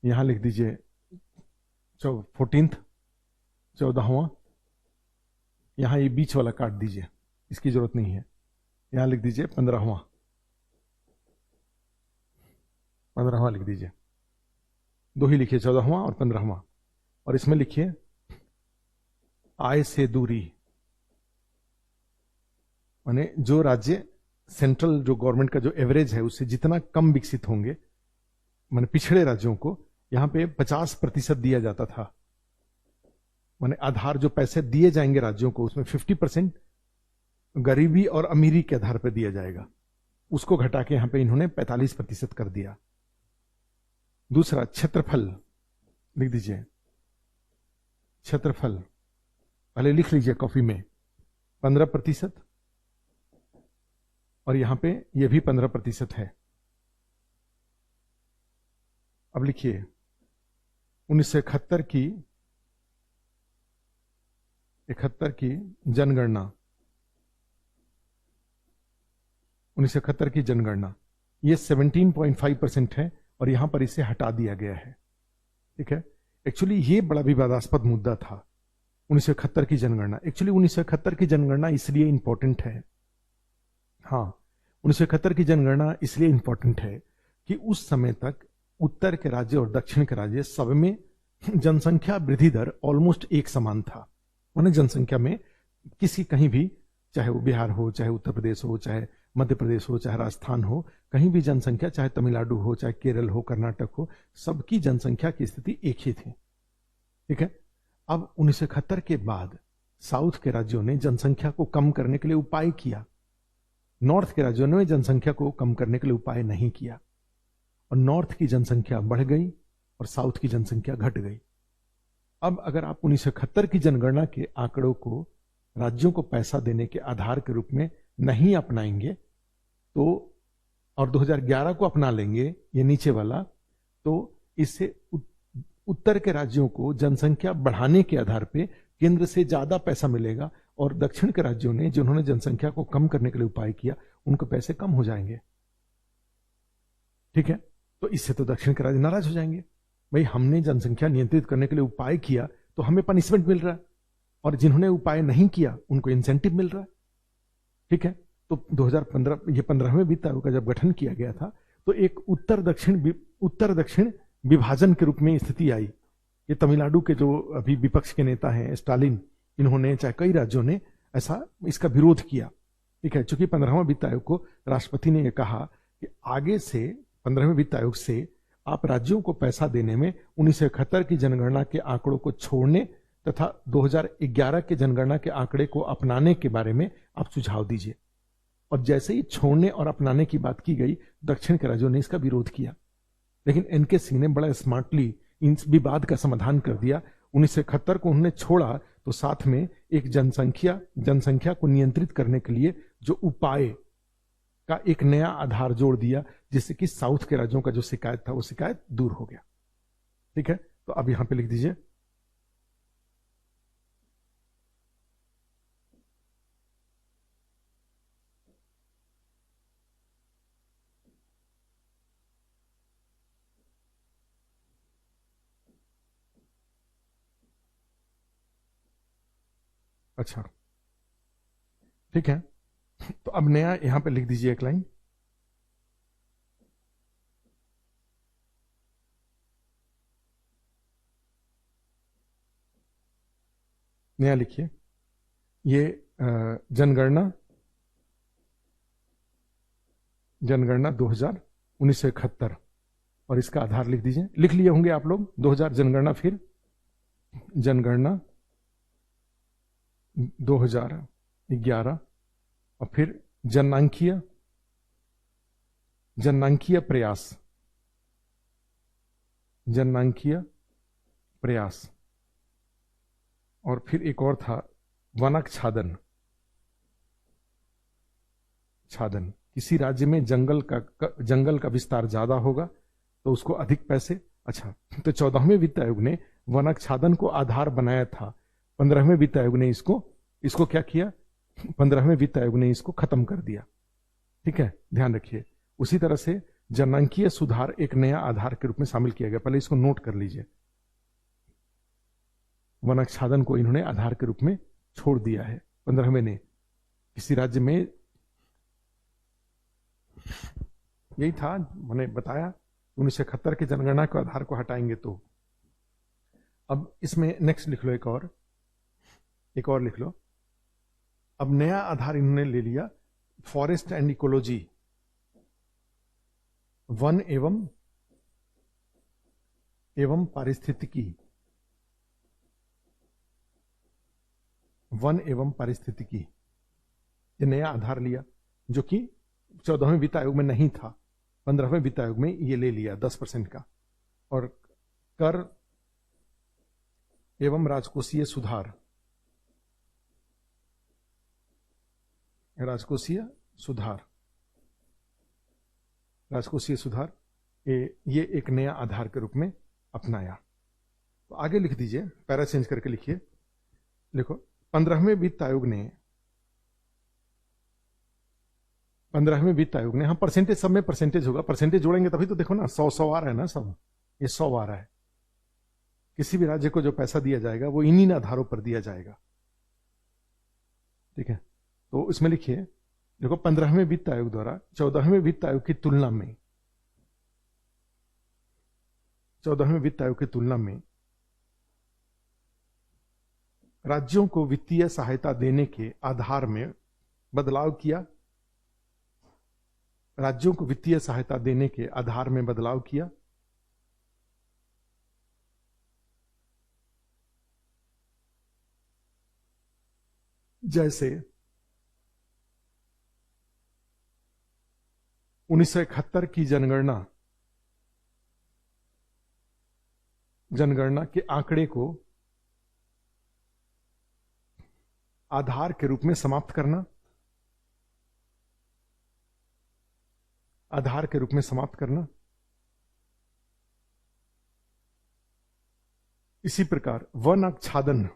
यहां लिख दीजिए 14वां, यहां ये बीच वाला काट दीजिए, इसकी जरूरत नहीं है। यहां लिख दीजिए 15वां लिख दीजिए, दो ही लिखिए, 14वां और 15वां। और इसमें लिखिए आय से दूरी, माने जो राज्य सेंट्रल जो गवर्नमेंट का जो एवरेज है उससे जितना कम विकसित होंगे, माने पिछड़े राज्यों को यहां पे 50% दिया जाता था। माने आधार जो पैसे दिए जाएंगे राज्यों को उसमें 50% गरीबी और अमीरी के आधार पर दिया जाएगा, उसको घटा के यहां पे इन्होंने 45% कर दिया। दूसरा क्षेत्रफल लिख दीजिए, क्षेत्रफल पहले लिख लीजिए कॉपी में 15%, और यहां पे ये भी 15% है। अब लिखिए 1971 की जनगणना, 1971 की जनगणना ये 17.5% है, और यहां पर इसे हटा दिया गया है। ठीक है, एक्चुअली ये बड़ा विवादास्पद मुद्दा था 1971 की जनगणना। एक्चुअली 1971 की जनगणना इसलिए इंपॉर्टेंट है, हाँ 1971 की जनगणना इसलिए इंपॉर्टेंट है कि उस समय तक उत्तर के राज्य और दक्षिण के राज्य सब में जनसंख्या वृद्धि दर ऑलमोस्ट एक समान था। माने जनसंख्या में किसी कहीं भी, चाहे वो बिहार हो, चाहे उत्तर प्रदेश हो, चाहे मध्य प्रदेश हो, चाहे राजस्थान हो, कहीं भी जनसंख्या, चाहे तमिलनाडु हो, चाहे केरल हो, कर्नाटक हो, सबकी जनसंख्या की स्थिति एक ही थी। ठीक है, अब 1971 के बाद साउथ के राज्यों ने जनसंख्या को कम करने के लिए उपाय किया, नॉर्थ के राज्यों ने जनसंख्या को कम करने के लिए उपाय नहीं किया, और नॉर्थ की जनसंख्या बढ़ गई और साउथ की जनसंख्या घट गई। अब अगर आप 1971 की जनगणना के आंकड़ों को राज्यों को पैसा देने के आधार के रूप में नहीं अपनाएंगे तो, और 2011 को अपना लेंगे ये नीचे वाला, तो इससे उत्तर के राज्यों को जनसंख्या बढ़ाने के आधार पे केंद्र से ज्यादा पैसा मिलेगा, और दक्षिण के राज्यों ने जिन्होंने जनसंख्या को कम करने के लिए उपाय किया उनको पैसे कम हो जाएंगे। ठीक है, तो इससे तो दक्षिण के राज्य नाराज हो जाएंगे, भाई हमने जनसंख्या नियंत्रित करने के लिए उपाय किया तो हमें पनिशमेंट मिल रहा है, और जिन्होंने उपाय नहीं किया उनको इंसेंटिव मिल रहा है। ठीक है, तो 2015 ये 15वें वित्त आयोग का जब गठन किया गया था तो एक उत्तर दक्षिण विभाजन के रूप में स्थिति आई। ये तमिलनाडु के जो अभी विपक्ष के नेता हैं स्टालिन, इन्होंने चाहे कई राज्यों ने ऐसा इसका विरोध किया। ठीक है, चूंकि 15वां वित्त आयोग को राष्ट्रपति ने यह कहा कि आगे से 15वें वित्त आयोग से आप राज्यों को पैसा देने में 1971 की जनगणना के आंकड़ों को छोड़ने तथा 2011 के जनगणना के आंकड़े को अपनाने के बारे में आप सुझाव दीजिए। और जैसे ही छोड़ने और अपनाने की बात की गई, दक्षिण के राज्यों ने इसका विरोध किया, लेकिन एनके सिंह ने बड़ा स्मार्टली इन विवाद का समाधान कर दिया। 1971 को उन्होंने छोड़ा तो साथ में एक जनसंख्या को नियंत्रित करने के लिए जो उपाय का एक नया आधार जोड़ दिया, जिससे कि साउथ के राज्यों का जो शिकायत था वो शिकायत दूर हो गया। ठीक है, तो अब यहां पे लिख दीजिए अच्छा, ठीक है। तो अब नया यहां पे लिख दीजिए एक लाइन। नया लिखिए, ये जनगणना जनगणना 2000 1971, और इसका आधार लिख दीजिए। लिख लिए होंगे आप लोग 2000 जनगणना, फिर जनगणना 2011, और फिर जननांकीय जननांकीय प्रयास जननांकीय प्रयास, और फिर एक और था वनाच्छादन छादन। किसी राज्य में जंगल का विस्तार ज्यादा होगा तो उसको अधिक पैसे। अच्छा, तो 14वें वित्त आयोग ने वनाच्छादन को आधार बनाया था। 15वें वित्त आयोग ने इसको क्या किया? 15वें वित्त आयोग ने इसको खत्म कर दिया। ठीक है, ध्यान रखिए। उसी तरह से जननांकीय सुधार एक नया आधार के रूप में शामिल किया गया। पहले इसको नोट कर लीजिए। वनाच्छादन को इन्होंने आधार के रूप में छोड़ दिया है 15वें ने। किसी राज्य में यही था, मैंने बताया 1971 की जनगणना के आधार को हटाएंगे तो। अब इसमें नेक्स्ट लिख लो, एक और लिख लो। अब नया आधार इन्होंने ले लिया, फॉरेस्ट एंड इकोलॉजी, वन एवं पारिस्थितिकी, वन एवं पारिस्थितिकी, ये नया आधार लिया जो कि 14वें वित्त आयोग में नहीं था। 15वें वित्त आयोग में ये ले लिया 10% का। और कर एवं राजकोषीय सुधार, राजकोषीय सुधार ये एक नया आधार के रूप में अपनाया। तो आगे लिख दीजिए, पैरा चेंज करके लिखिए। लिखो, 15वें वित्त आयोग ने हम परसेंटेज, सब में परसेंटेज होगा, परसेंटेज जोड़ेंगे तभी तो। देखो ना, 100 आ रहा है ना, सब ये 100 आ रहा है। किसी भी राज्य को जो पैसा दिया जाएगा वो इन्हीं आधारों पर दिया जाएगा। ठीक है, तो इसमें लिखिए, देखो 15वें वित्त आयोग द्वारा 14वें वित्त आयोग की तुलना में 14वें वित्त आयोग की तुलना में राज्यों को वित्तीय सहायता देने के आधार में बदलाव किया। राज्यों को वित्तीय सहायता देने के आधार में बदलाव किया। जैसे 1971 की जनगणना के आंकड़े को आधार के रूप में समाप्त करना, आधार के रूप में समाप्त करना। इसी प्रकार वन आच्छादन,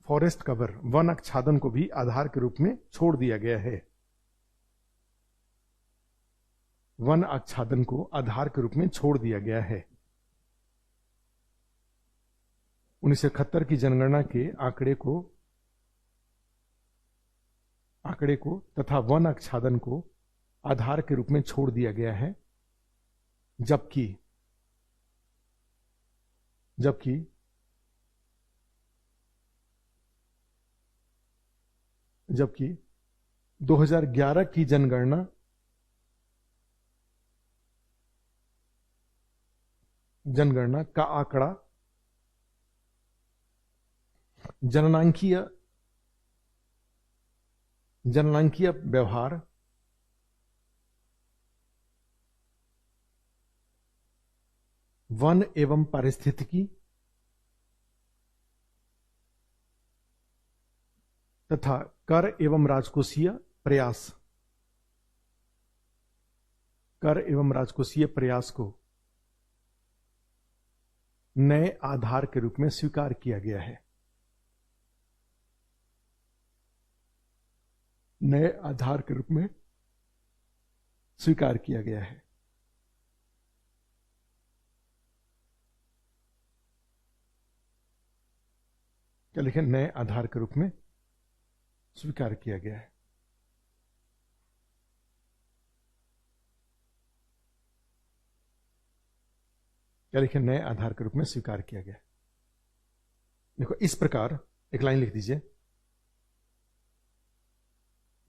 फॉरेस्ट कवर, वन आच्छादन को भी आधार के रूप में छोड़ दिया गया है। वन आच्छादन को आधार के रूप में छोड़ दिया गया है। 1971 की जनगणना के आंकड़े को तथा वन आच्छादन को आधार के रूप में छोड़ दिया गया है, जबकि 2011 की जनगणना का आंकड़ा जननांकीय व्यवहार, वन एवं पारिस्थितिकी तथा कर एवं राजकोषीय प्रयास को नए आधार के रूप में स्वीकार किया गया है। नए आधार के रूप में स्वीकार किया गया है। क्या लिखें? नए आधार के रूप में स्वीकार किया गया है। क्या लिखे? नए आधार के रूप में स्वीकार किया गया है। देखो इस प्रकार एक लाइन लिख दीजिए।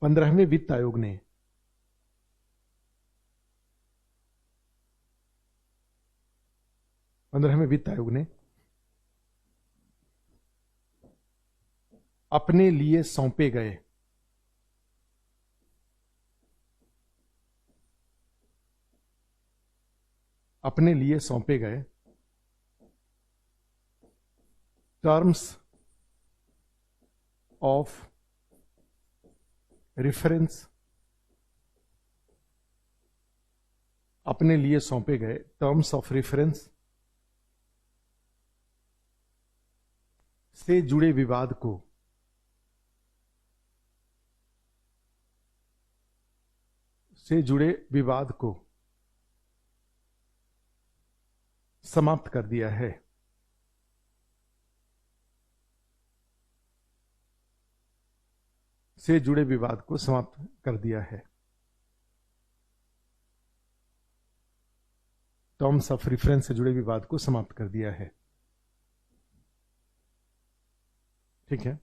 15वें वित्त आयोग ने अपने लिए सौंपे गए टर्म्स ऑफ रेफरेंस से जुड़े विवाद को समाप्त कर दिया है। से जुड़े विवाद को समाप्त कर दिया है। टर्म्स ऑफ रेफरेंस से जुड़े विवाद को समाप्त कर दिया है। ठीक है।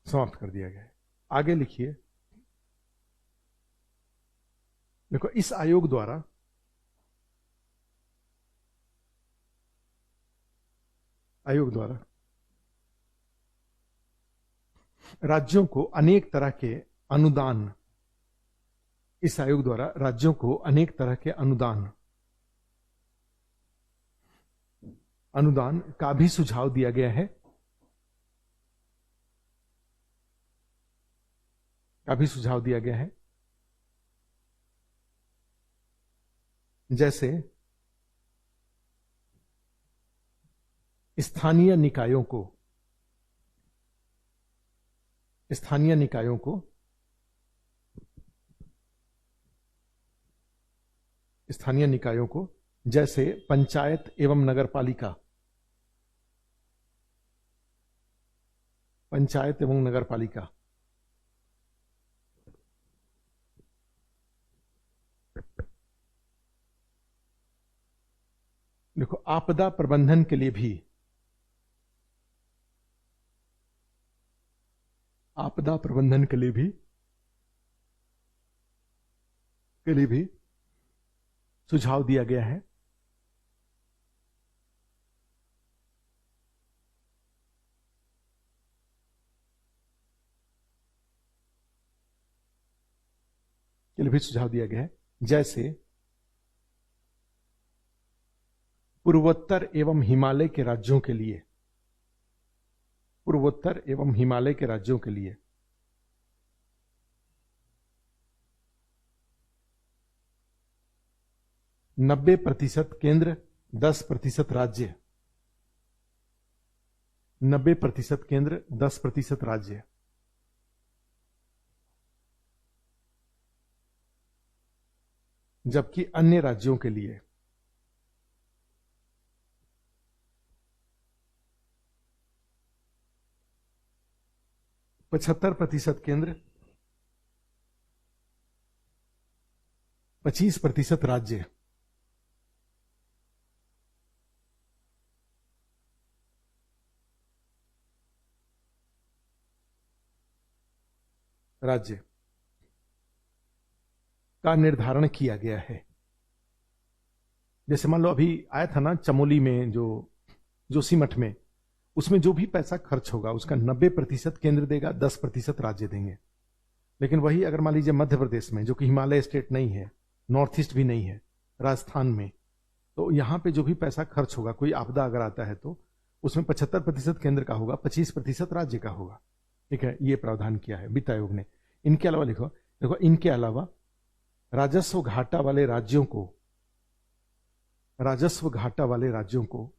समाप्त कर दिया गया है। आगे लिखिए। देखो इस आयोग द्वारा राज्यों को अनेक तरह के अनुदान का भी सुझाव दिया गया है। जैसे स्थानीय निकायों को जैसे पंचायत एवं नगरपालिका देखो आपदा प्रबंधन के लिए भी सुझाव दिया गया है। जैसे पूर्वोत्तर एवं हिमालय के राज्यों के लिए 90% केंद्र 10% राज्य 90% केंद्र 10% राज्य। जबकि अन्य राज्यों के लिए 75% केंद्र 25% राज्य। का निर्धारण किया गया है। जैसे मान लो अभी आया था ना चमोली में जो सीमठ में, उसमें जो भी पैसा खर्च होगा उसका 90% केंद्र देगा, 10% राज्य देंगे। लेकिन वही अगर मान लीजिए मध्य प्रदेश में, जो कि हिमालय स्टेट नहीं है, नॉर्थ ईस्ट भी नहीं है, राजस्थान में, तो यहां पे जो भी पैसा खर्च होगा, कोई आपदा अगर आता है तो उसमें 75% केंद्र का होगा, 25% राज्य का होगा। ठीक है, ये प्रावधान किया है वित्त आयोग ने। इनके अलावा देखो इनके अलावा राजस्व घाटा वाले राज्यों को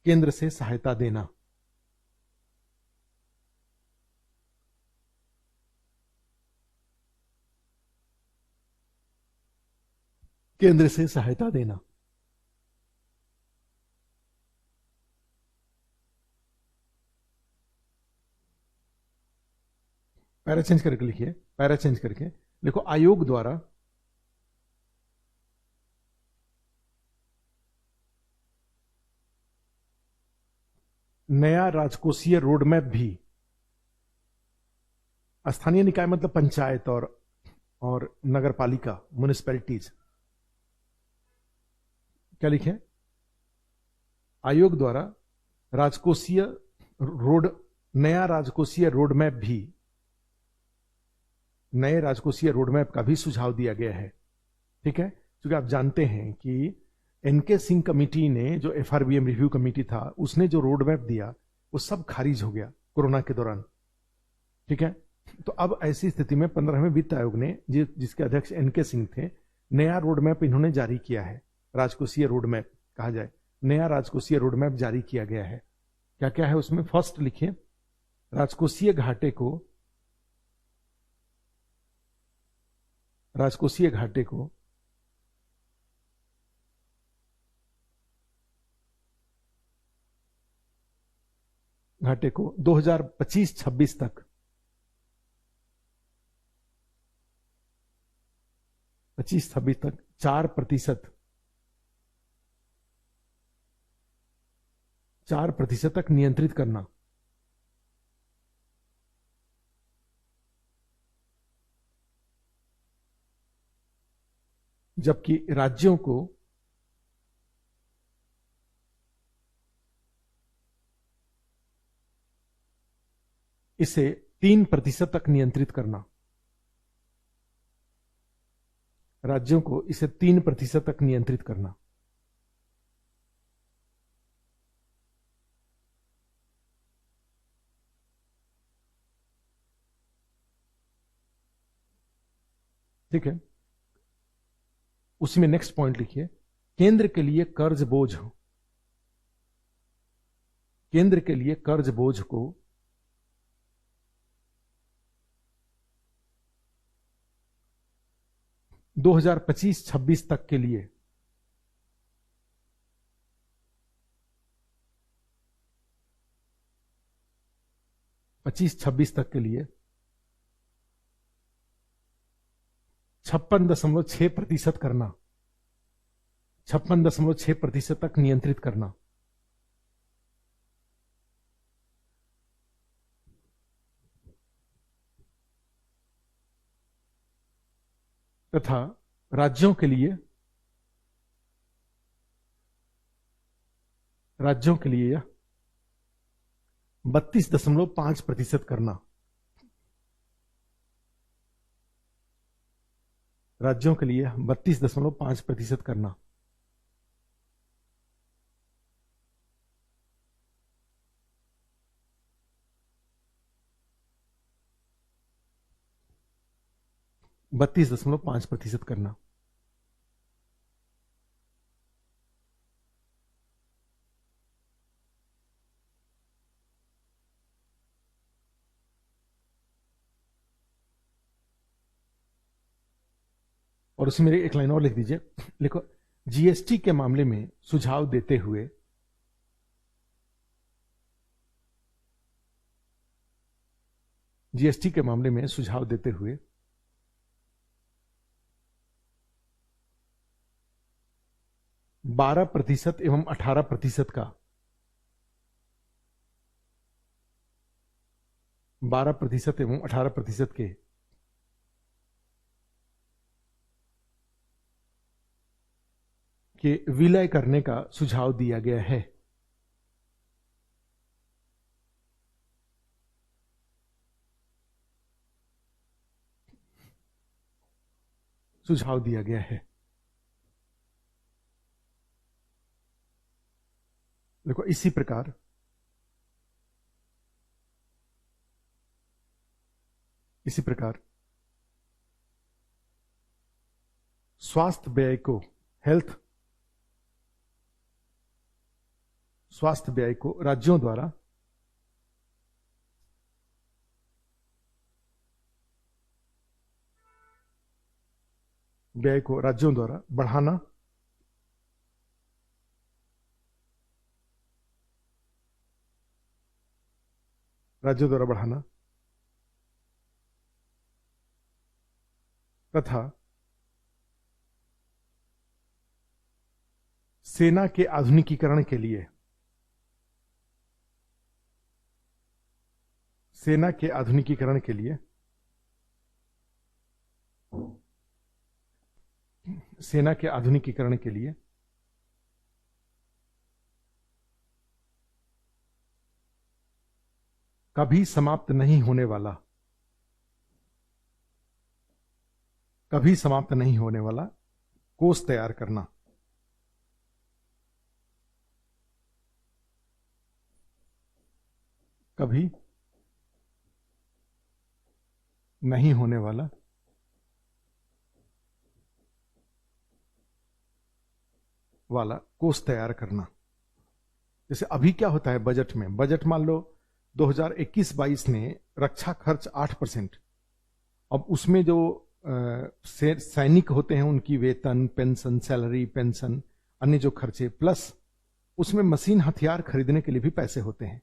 केंद्र से सहायता देना। पैरा चेंज करके लिखिए, पैरा चेंज करके देखो, आयोग द्वारा नया राजकोषीय रोडमैप भी, स्थानीय निकाय मतलब पंचायत और नगर पालिका, म्युनिसिपैलिटीज, क्या लिखे, आयोग द्वारा राजकोषीय रोड, नया राजकोषीय रोडमैप भी, नए राजकोषीय रोडमैप का भी सुझाव दिया गया है। ठीक है, क्योंकि आप जानते हैं कि एनके सिंह कमेटी ने, जो एफआरबीएम रिव्यू कमेटी था, उसने जो रोडमैप दिया वो सब खारिज हो गया कोरोना के दौरान। ठीक है, तो अब ऐसी स्थिति में 15वें वित्त आयोग ने, जिसके अध्यक्ष एनके सिंह थे, नया रोडमैप इन्होंने जारी किया है, राजकोषीय रोडमैप कहा जाए, नया राजकोषीय रोडमैप जारी किया गया है। क्या क्या है उसमें, फर्स्ट लिखिए, राजकोषीय घाटे को, राजकोषीय घाटे को घाटे को 2025-26 तक 25-26 तक 4% 4% तक नियंत्रित करना। जबकि राज्यों को इसे 3% तक नियंत्रित करना, राज्यों को इसे 3% तक नियंत्रित करना। ठीक है, उसी में नेक्स्ट पॉइंट लिखिए, केंद्र के लिए कर्ज बोझ, केंद्र के लिए कर्ज बोझ को 2025-26 तक के लिए 25-26 तक के लिए 56.6% करना, 56.6% तक नियंत्रित करना। तथा राज्यों के लिए, राज्यों के लिए 32.5% करना, राज्यों के लिए 32.5% करना। बत्तीस दशमलव पांच प्रतिशत करना। और उसमें मेरी एक लाइन और लिख दीजिए, लिखो, जीएसटी के मामले में सुझाव देते हुए जीएसटी के मामले में सुझाव देते हुए 12% एवं 18% का 12% एवं 18% के विलय करने का सुझाव दिया गया है। सुझाव दिया गया है। देखो, इसी प्रकार स्वास्थ्य व्यय को, स्वास्थ्य व्यय को राज्यों द्वारा बढ़ाना, तथा सेना के आधुनिकीकरण के लिए सेना के आधुनिकीकरण के लिए सेना के आधुनिकीकरण के लिए कभी समाप्त नहीं होने वाला कभी समाप्त नहीं होने वाला कोष तैयार करना। कभी नहीं होने वाला कोष तैयार करना। जैसे अभी क्या होता है बजट में, बजट मान लो 2021-22 ने रक्षा खर्च 8%। अब उसमें जो सैनिक होते हैं उनकी वेतन, पेंशन, सैलरी, पेंशन, अन्य जो खर्चे, प्लस उसमें मशीन हथियार खरीदने के लिए भी पैसे होते हैं।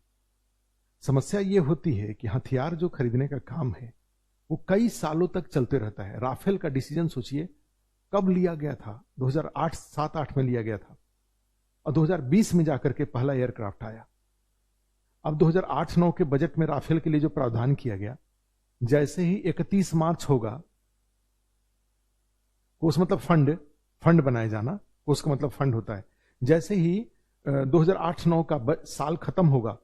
समस्या ये होती है कि हथियार जो खरीदने का काम है वो कई सालों तक चलते रहता है। राफेल का डिसीजन सोचिए कब लिया गया था, 2007-8 में लिया गया था और 2020 में जाकर के पहला एयरक्राफ्ट आया। अब 2008-9 के बजट में राफेल के लिए जो प्रावधान किया गया, जैसे ही 31 मार्च होगा, कोष मतलब फंड बनाए जाना, कोष का मतलब फंड होता है। जैसे ही 2008-9 का साल खत्म होगा,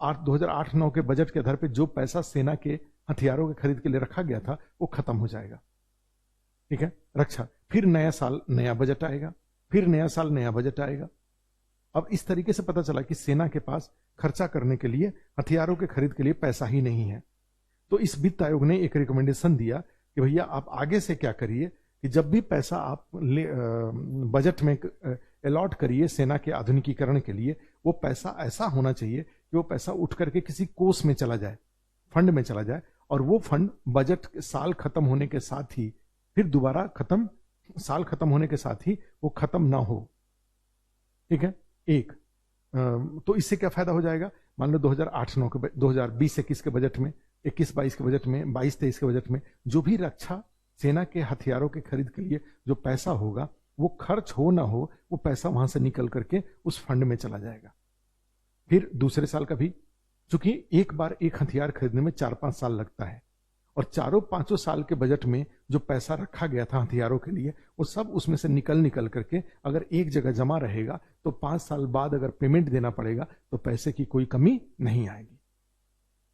2008-9 के बजट के आधार पर जो पैसा सेना के हथियारों के खरीद के लिए रखा गया था वो खत्म हो जाएगा। ठीक है, रक्षा, फिर नया साल नया बजट आएगा, फिर नया साल नया बजट आएगा। अब इस तरीके से पता चला कि सेना के पास खर्चा करने के लिए, हथियारों के खरीद के लिए पैसा ही नहीं है। तो इस वित्त आयोग ने एक रिकमेंडेशन दिया कि भैया आप आगे से क्या करिए कि जब भी पैसा आप बजट में अलॉट करिए सेना के आधुनिकीकरण के लिए, वो पैसा ऐसा होना चाहिए कि वो पैसा उठ करके किसी कोष में चला जाए, फंड में चला जाए, और वो फंड बजट साल खत्म होने के साथ ही फिर दोबारा साल खत्म होने के साथ ही वो खत्म ना हो। ठीक है, एक तो इससे क्या फायदा हो जाएगा, मान लो 2008-9 के 2020-21 के बजट में, 21-22 के बजट में, 22-23 के बजट में जो भी रक्षा सेना के हथियारों के खरीद के लिए जो पैसा होगा वो खर्च हो ना हो, वो पैसा वहां से निकल करके उस फंड में चला जाएगा। फिर दूसरे साल का भी, चूंकि एक बार एक हथियार खरीदने में 4-5 साल लगता है, और 4-5 साल के बजट में जो पैसा रखा गया था हथियारों के लिए वो सब उसमें से निकल करके अगर एक जगह जमा रहेगा तो 5 साल बाद अगर पेमेंट देना पड़ेगा तो पैसे की कोई कमी नहीं आएगी।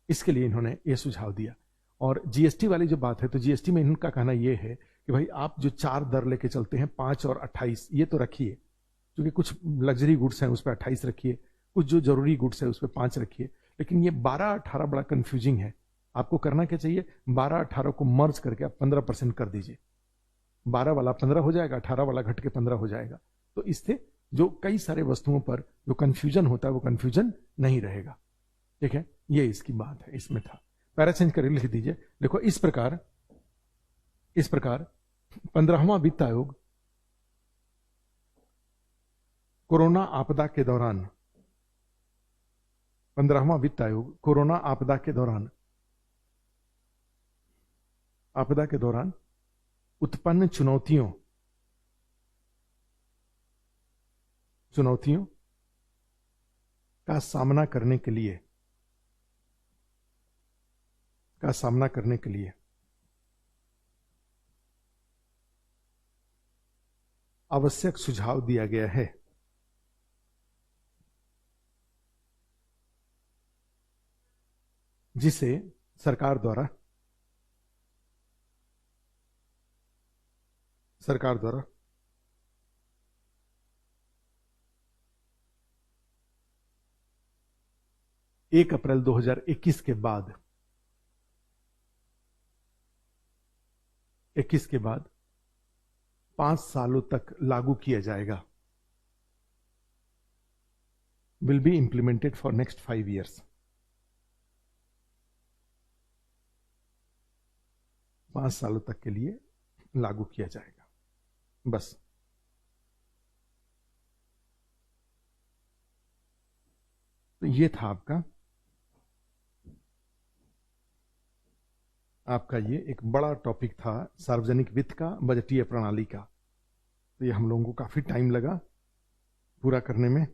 इसके लिए इन्होंने ये सुझाव दिया। और जीएसटी वाली जो बात है, तो जीएसटी में इनका कहना यह है कि भाई आप जो 4 दर लेके चलते हैं, 5 और 28, ये तो रखिए, क्योंकि कुछ लग्जरी गुड्स हैं उस पर 28 रखिए, कुछ जो जरूरी गुड्स है उस पर 5 रखिए, लेकिन ये 12-18 बड़ा कंफ्यूजिंग है। आपको करना क्या चाहिए, 12-18 को मर्ज करके आप 15% कर दीजिए, 12 वाला 15 हो जाएगा, 18 वाला घट के 15 हो जाएगा। तो इससे जो कई सारे वस्तुओं पर जो कंफ्यूजन होता है वो कंफ्यूजन नहीं रहेगा। ठीक है, ये इसकी बात है, इसमें था। पैरा चेंज करके लिख दीजिए। देखो इस प्रकार 15वां वित्त आयोग कोरोना आपदा के दौरान, 15वां वित्त आयोग कोरोना आपदा के दौरान उत्पन्न चुनौतियों का सामना करने के लिए आवश्यक सुझाव दिया गया है। जिसे सरकार द्वारा सरकार द्वारा 1 अप्रैल 2021 के बाद 5 सालों तक लागू किया जाएगा। Will be implemented for next 5 years। 5 सालों तक के लिए लागू किया जाएगा। बस तो ये था आपका आपका ये एक बड़ा टॉपिक था, सार्वजनिक वित्त का बजटीय प्रणाली का। तो ये हम लोगों को काफी टाइम लगा पूरा करने में,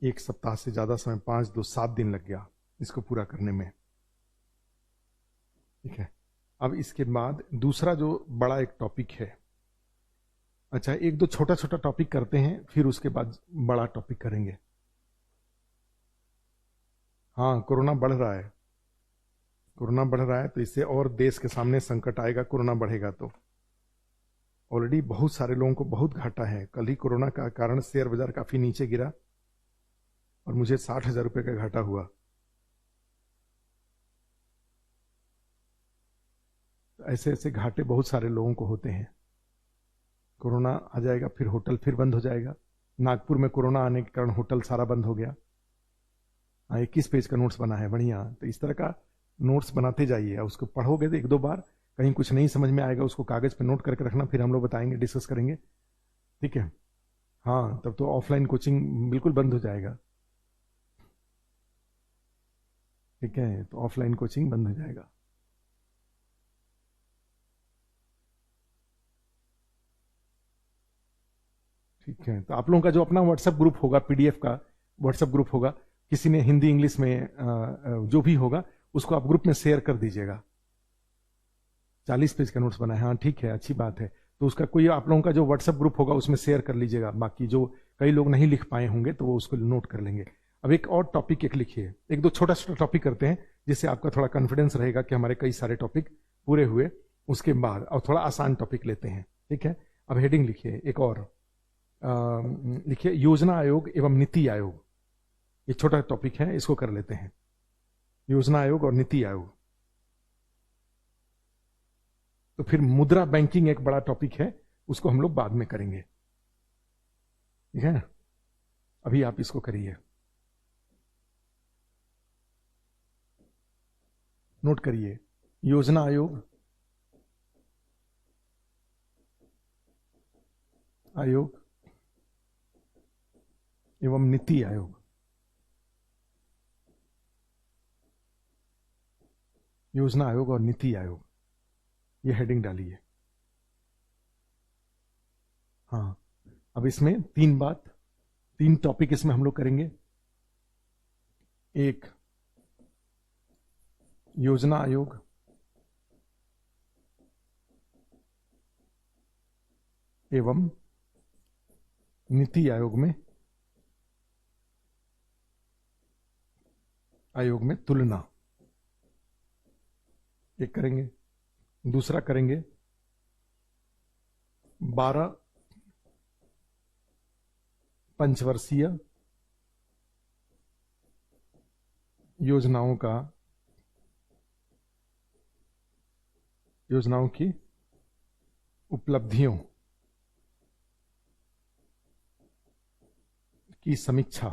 1 सप्ताह से ज्यादा समय, 5, 2, 7 दिन लग गया इसको पूरा करने में। ठीक है, अब इसके बाद दूसरा जो बड़ा एक टॉपिक है, अच्छा 1-2 छोटा छोटा टॉपिक करते हैं, फिर उसके बाद बड़ा टॉपिक करेंगे। हाँ, कोरोना बढ़ रहा है, कोरोना बढ़ रहा है, तो इससे और देश के सामने संकट आएगा। कोरोना बढ़ेगा तो ऑलरेडी बहुत सारे लोगों को बहुत घाटा है। कल ही कोरोना का कारण शेयर बाजार काफी नीचे गिरा और मुझे 60,000 रुपए का घाटा हुआ। ऐसे ऐसे घाटे बहुत सारे लोगों को होते हैं। कोरोना आ जाएगा, फिर होटल फिर बंद हो जाएगा। नागपुर में कोरोना आने के कारण होटल सारा बंद हो गया। 21 पेज का नोट्स बना है, बढ़िया। तो इस तरह का नोट्स बनाते जाइए, उसको पढ़ोगे तो 1-2 बार, कहीं कुछ नहीं समझ में आएगा उसको कागज पे नोट करके रखना, फिर हम लोग बताएंगे, डिस्कस करेंगे। ठीक है, हाँ, तब तो ऑफलाइन कोचिंग बिल्कुल बंद हो जाएगा। ठीक है, तो ऑफलाइन कोचिंग बंद हो जाएगा। ठीक है, तो आप लोगों का जो अपना व्हाट्सएप ग्रुप होगा, पीडीएफ का व्हाट्सएप ग्रुप होगा, किसी ने हिंदी इंग्लिश में जो भी होगा उसको आप ग्रुप में शेयर कर दीजिएगा। 40 पेज का नोट्स बना है, हाँ ठीक है, अच्छी बात है। तो उसका कोई आप लोगों का जो व्हाट्सएप ग्रुप होगा उसमें शेयर कर लीजिएगा। बाकी जो कई लोग नहीं लिख पाए होंगे तो वो उसको नोट कर लेंगे। अब एक और टॉपिक एक लिखिए, 1-2 छोटा छोटा टॉपिक करते हैं, जिससे आपका थोड़ा कॉन्फिडेंस रहेगा कि हमारे कई सारे टॉपिक पूरे हुए। उसके बाद और थोड़ा आसान टॉपिक लेते हैं। ठीक है, अब हेडिंग लिखिए, एक और लिखिए, योजना आयोग एवं नीति आयोग। ये छोटा टॉपिक है, इसको कर लेते हैं, योजना आयोग और नीति आयोग। तो फिर मुद्रा बैंकिंग एक बड़ा टॉपिक है, उसको हम लोग बाद में करेंगे। ठीक है, अभी आप इसको करिए, नोट करिए, योजना आयोग, आयोग एवं नीति आयोग। योजना आयोग और नीति आयोग, ये हेडिंग डालिए। हाँ, अब इसमें 3 टॉपिक इसमें हम लोग करेंगे। एक, योजना आयोग एवं नीति आयोग में तुलना, एक करेंगे। दूसरा करेंगे 12 पंचवर्षीय योजनाओं की उपलब्धियों की समीक्षा।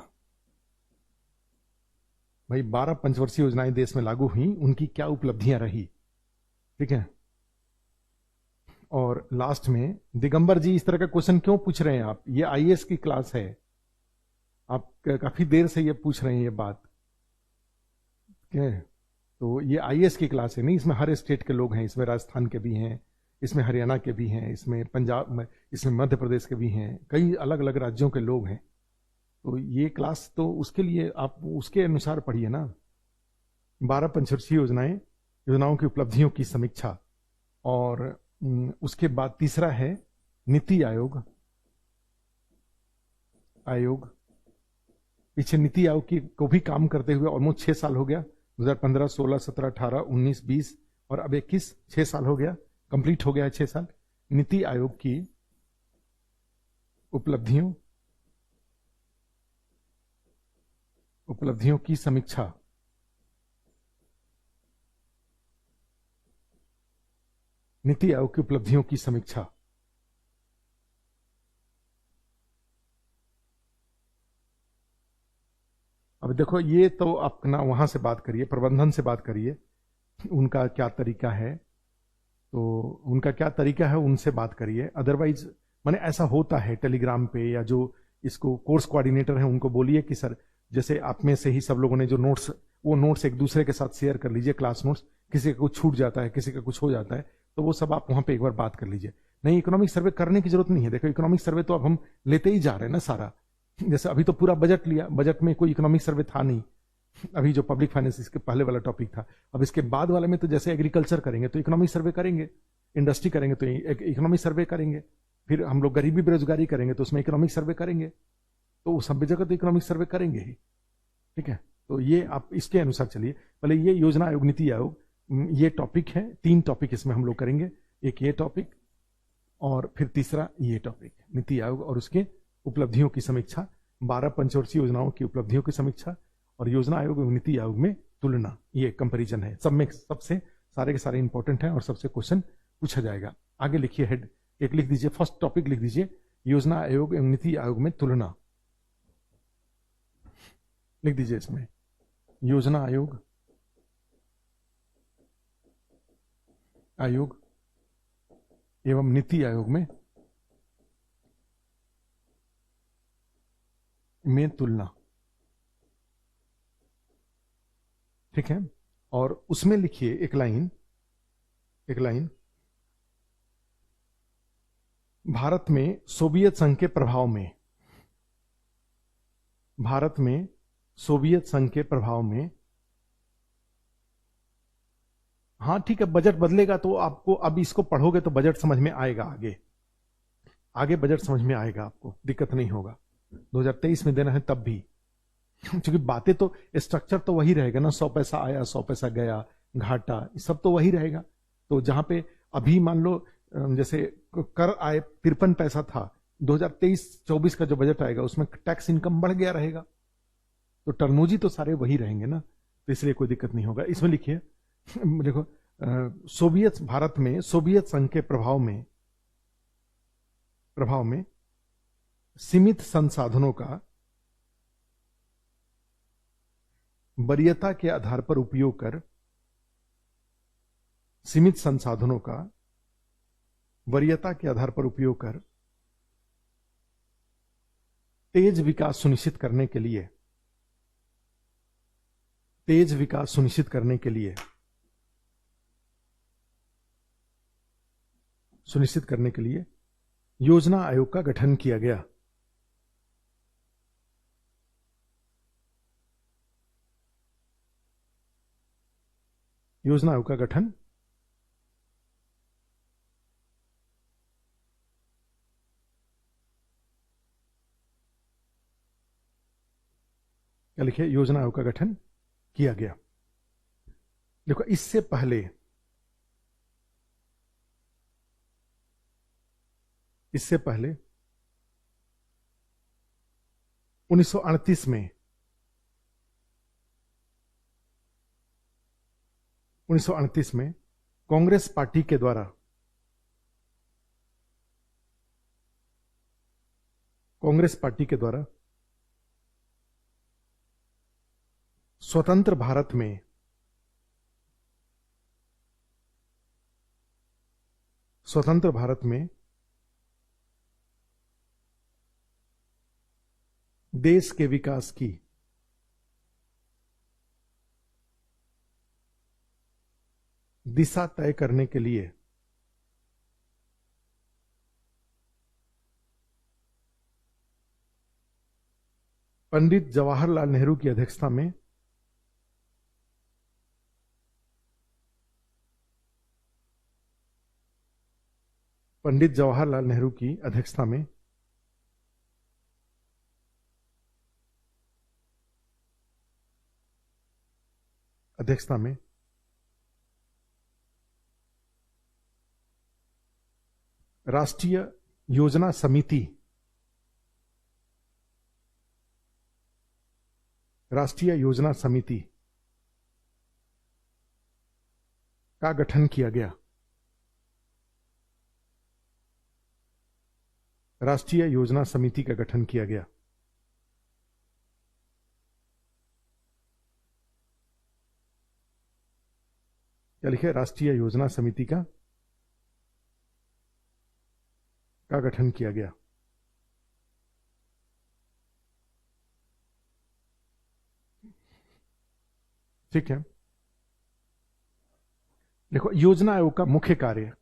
भाई 12 पंचवर्षीय योजनाएं देश में लागू हुई, उनकी क्या उपलब्धियां रही। ठीक है, और लास्ट में दिगंबर जी इस तरह का क्वेश्चन क्यों पूछ रहे हैं आप? ये आईएएस की क्लास है, आप काफी देर से ये पूछ रहे हैं ये बात। ठीक है, तो ये आईएएस की क्लास है नहीं, इसमें हर स्टेट के लोग हैं, इसमें राजस्थान के भी हैं, इसमें हरियाणा के भी हैं, इसमें पंजाब में, इसमें मध्य प्रदेश के भी हैं, कई अलग अलग राज्यों के लोग हैं। तो ये क्लास तो उसके लिए आप उसके अनुसार पढ़िए ना। 12 पंचवर्षीय योजनाओं की उपलब्धियों की समीक्षा, और उसके बाद तीसरा है नीति आयोग। पीछे नीति आयोग की को भी काम करते हुए ऑलमोस्ट 6 साल हो गया, 2015, 16, 17, 18, 19, 20 और अब 21, 6 साल हो गया, कंप्लीट हो गया है 6 साल। नीति आयोग की उपलब्धियों की समीक्षा। नीति आयोग की उपलब्धियों की समीक्षा। अब देखो, ये तो अपना वहां से बात करिए, प्रबंधन से बात करिए, उनका क्या तरीका है, तो उनका क्या तरीका है उनसे बात करिए। अदरवाइज माने ऐसा होता है टेलीग्राम पे, या जो इसको कोर्स कोऑर्डिनेटर है उनको बोलिए कि सर, जैसे आप में से ही सब लोगों ने जो नोट्स, वो नोट्स एक दूसरे के साथ शेयर कर लीजिए, क्लास नोट्स, किसी का कुछ छूट जाता है, किसी का कुछ हो जाता है, तो वो सब आप वहां पे एक बार बात कर लीजिए। नहीं, इकोनॉमिक सर्वे करने की जरूरत नहीं है। देखो, इकोनॉमिक सर्वे तो अब हम लेते ही जा रहे हैं ना सारा। जैसे अभी तो पूरा बजट लिया, बजट में कोई इकोनॉमिक सर्वे था नहीं। अभी जो पब्लिक फाइनेंस इसके पहले वाला टॉपिक था, अब इसके बाद वाले में तो जैसे एग्रीकल्चर करेंगे तो इकोनॉमिक सर्वे करेंगे, इंडस्ट्री करेंगे तो इकोनॉमिक सर्वे करेंगे, फिर हम लोग गरीबी बेरोजगारी करेंगे तो उसमें इकोनॉमिक सर्वे करेंगे, तो सब जगह तो इकोनॉमिक सर्वे करेंगे ही। ठीक है, तो ये आप इसके अनुसार चलिए। पहले ये योजना आयोग, नीति आयोग, ये टॉपिक है, 3 टॉपिक इसमें हम लोग करेंगे। एक ये टॉपिक और फिर तीसरा ये टॉपिक, नीति आयोग और उसके उपलब्धियों की समीक्षा, 12 पंचवर्षीय योजनाओं की उपलब्धियों की समीक्षा, और योजना आयोग और नीति आयोग में तुलना, ये कंपैरिजन है। सब में सबसे सारे के सारे इंपॉर्टेंट हैं और सबसे क्वेश्चन पूछा जाएगा। आगे लिखिए, हेड एक लिख दीजिए, फर्स्ट टॉपिक लिख दीजिए, योजना आयोग एवं नीति आयोग में तुलना। लिख दीजिए इसमें, योजना आयोग एवं नीति आयोग में तुलना। ठीक है, और उसमें लिखिए एक लाइन, भारत में सोवियत संघ के प्रभाव में, भारत में सोवियत संघ के प्रभाव में। हाँ ठीक है, बजट बदलेगा तो आपको, अब इसको पढ़ोगे तो बजट समझ में आएगा, आगे बजट समझ में आएगा, आपको दिक्कत नहीं होगा। 2023 में देना है तब भी, क्योंकि बातें तो, स्ट्रक्चर तो वही रहेगा ना, 100 पैसा आया 100 पैसा गया, घाटा, सब तो वही रहेगा। तो जहां पे अभी मान लो जैसे कर आए 53 पैसा था, 2023-24 का जो बजट आएगा उसमें टैक्स इनकम बढ़ गया रहेगा, तो टर्मोजी तो सारे वही रहेंगे ना, तो इसलिए कोई दिक्कत नहीं होगा। इसमें लिखिए, देखो, सोवियत, भारत में सोवियत संघ के प्रभाव में सीमित संसाधनों का वरीयता के आधार पर उपयोग कर, सीमित संसाधनों का वरीयता के आधार पर उपयोग कर तेज विकास सुनिश्चित करने के लिए, तेज विकास सुनिश्चित करने के लिए, योजना आयोग का गठन किया गया। योजना आयोग का गठन क्या लिखे, योजना आयोग का गठन किया गया। देखो, इससे पहले 1938 में 1938 में कांग्रेस पार्टी के द्वारा, स्वतंत्र भारत में देश के विकास की दिशा तय करने के लिए पंडित जवाहरलाल नेहरू की अध्यक्षता में राष्ट्रीय योजना समिति का गठन किया गया। राष्ट्रीय योजना समिति का गठन किया गया। क्या लिखे, राष्ट्रीय योजना समिति का गठन किया गया। ठीक है, देखो, योजना आयोग का मुख्य कार्य,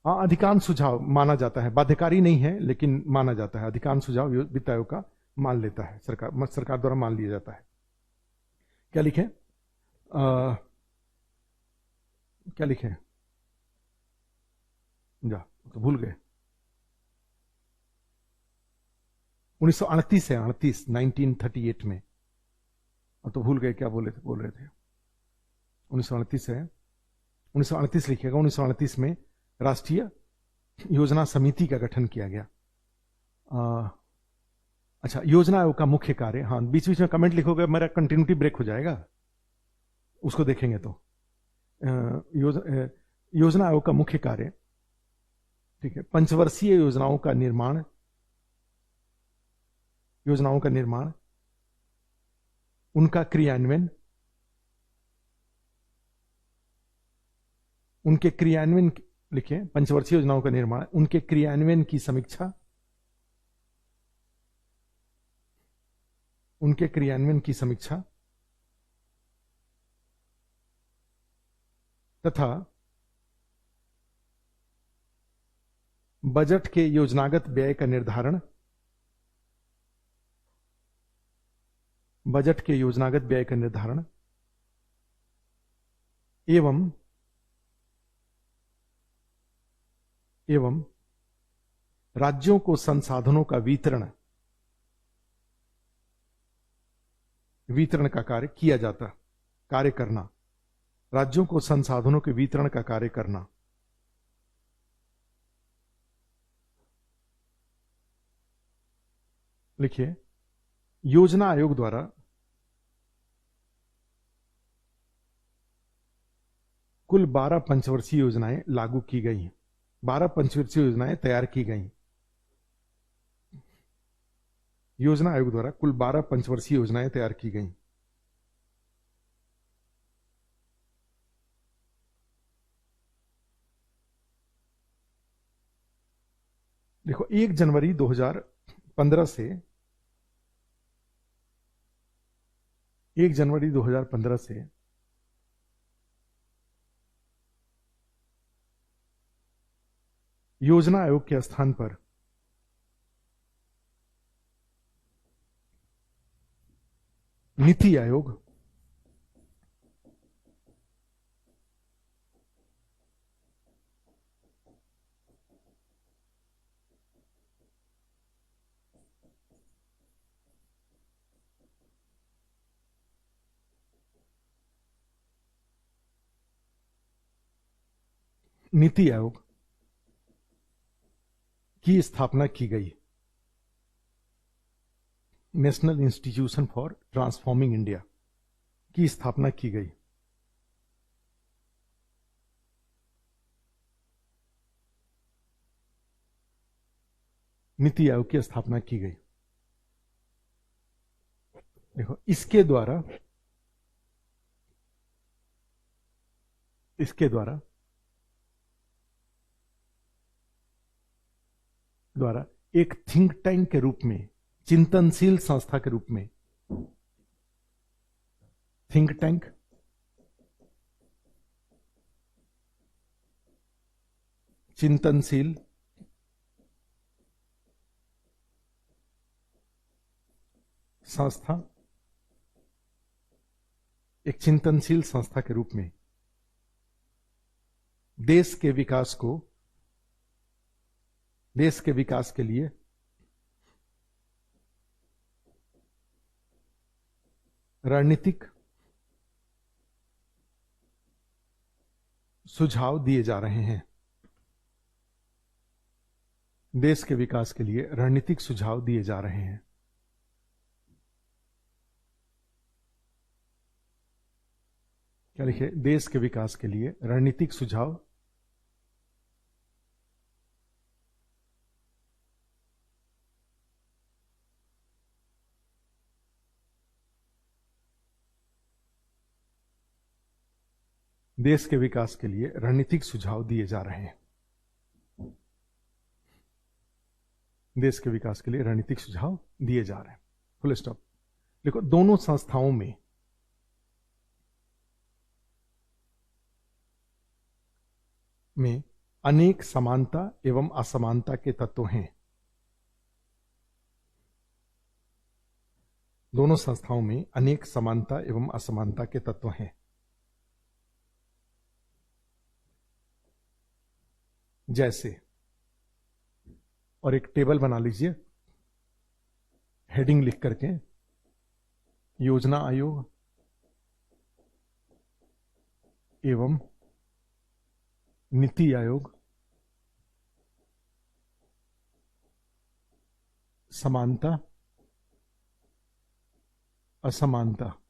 हाँ, अधिकांश सुझाव माना जाता है, बाध्यकारी नहीं है लेकिन माना जाता है, अधिकांश सुझाव वित्त आयोग का मान लेता है, सरकार द्वारा मान लिया जाता है। क्या लिखे? क्या लिखे? जा, तो भूल गए। 1938 है, 1938 में, तो भूल गए क्या बोल रहे थे। 1938 है, 1938 लिखिएगा। 1938 में राष्ट्रीय योजना समिति का गठन किया गया। अच्छा, योजना आयोग का मुख्य कार्य, हाँ, बीच बीच में कमेंट लिखोगे मेरा कंटिन्यूटी ब्रेक हो जाएगा, उसको देखेंगे तो। योजना आयोग का मुख्य कार्य, ठीक है, पंचवर्षीय योजनाओं का निर्माण, उनका क्रियान्वयन, उनके क्रियान्वयन लिखे, पंचवर्षीय योजनाओं का निर्माण, उनके क्रियान्वयन की समीक्षा, तथा बजट के योजनागत व्यय का निर्धारण, एवं राज्यों को संसाधनों का वितरण का कार्य करना, राज्यों को संसाधनों के वितरण का कार्य करना। लिखिए, योजना आयोग द्वारा कुल 12 पंचवर्षीय योजनाएं लागू की गई, 12 पंचवर्षीय योजनाएं तैयार की गई। योजना आयोग द्वारा कुल 12 पंचवर्षीय योजनाएं तैयार की गई। देखो, 1 जनवरी 2015 से 1 जनवरी 2015 से योजना आयोग के स्थान पर नीति आयोग, की स्थापना की गई। National institution for transforming India की स्थापना की गई। नीति आयोग की स्थापना की गई। देखो, इसके द्वारा एक थिंक टैंक के रूप में, चिंतनशील संस्था के रूप में, थिंक टैंक, चिंतनशील संस्था, एक चिंतनशील संस्था के रूप में देश के विकास के लिए रणनीतिक सुझाव दिए जा रहे हैं। देश के विकास के लिए रणनीतिक सुझाव दिए जा रहे हैं। क्या लिखे? देश के विकास के लिए रणनीतिक सुझाव देश के विकास के लिए रणनीतिक सुझाव दिए जा रहे हैं। देश के विकास के लिए रणनीतिक सुझाव दिए जा रहे हैं। Full stop. देखो, दोनों संस्थाओं में में अनेक समानता एवं असमानता के तत्व हैं। दोनों संस्थाओं में अनेक समानता एवं असमानता के तत्व हैं। जैसे, और एक टेबल बना लीजिए हेडिंग लिख करके, योजना आयोग एवं नीति आयोग समानता असमानता।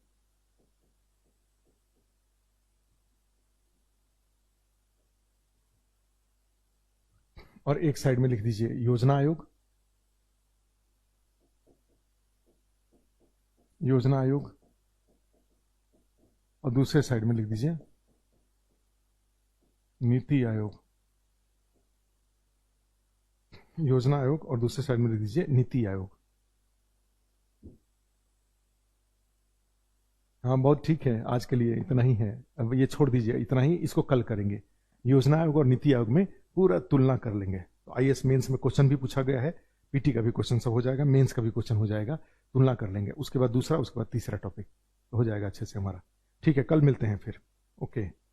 और एक साइड में लिख दीजिए योजना आयोग, योजना आयोग, और दूसरे साइड में लिख दीजिए नीति आयोग, योजना आयोग, और दूसरे साइड में लिख दीजिए नीति आयोग। हाँ बहुत ठीक है, आज के लिए इतना ही है, अब ये छोड़ दीजिए, इतना ही, इसको कल करेंगे। योजना आयोग और नीति आयोग में पूरा तुलना कर लेंगे। तो आईएएस मेंस में क्वेश्चन भी पूछा गया है, पीटी का भी क्वेश्चन सब हो जाएगा, मेंस का भी क्वेश्चन हो जाएगा, तुलना कर लेंगे। उसके बाद दूसरा, उसके बाद तीसरा टॉपिक हो जाएगा अच्छे से हमारा। ठीक है, कल मिलते हैं फिर। ओके।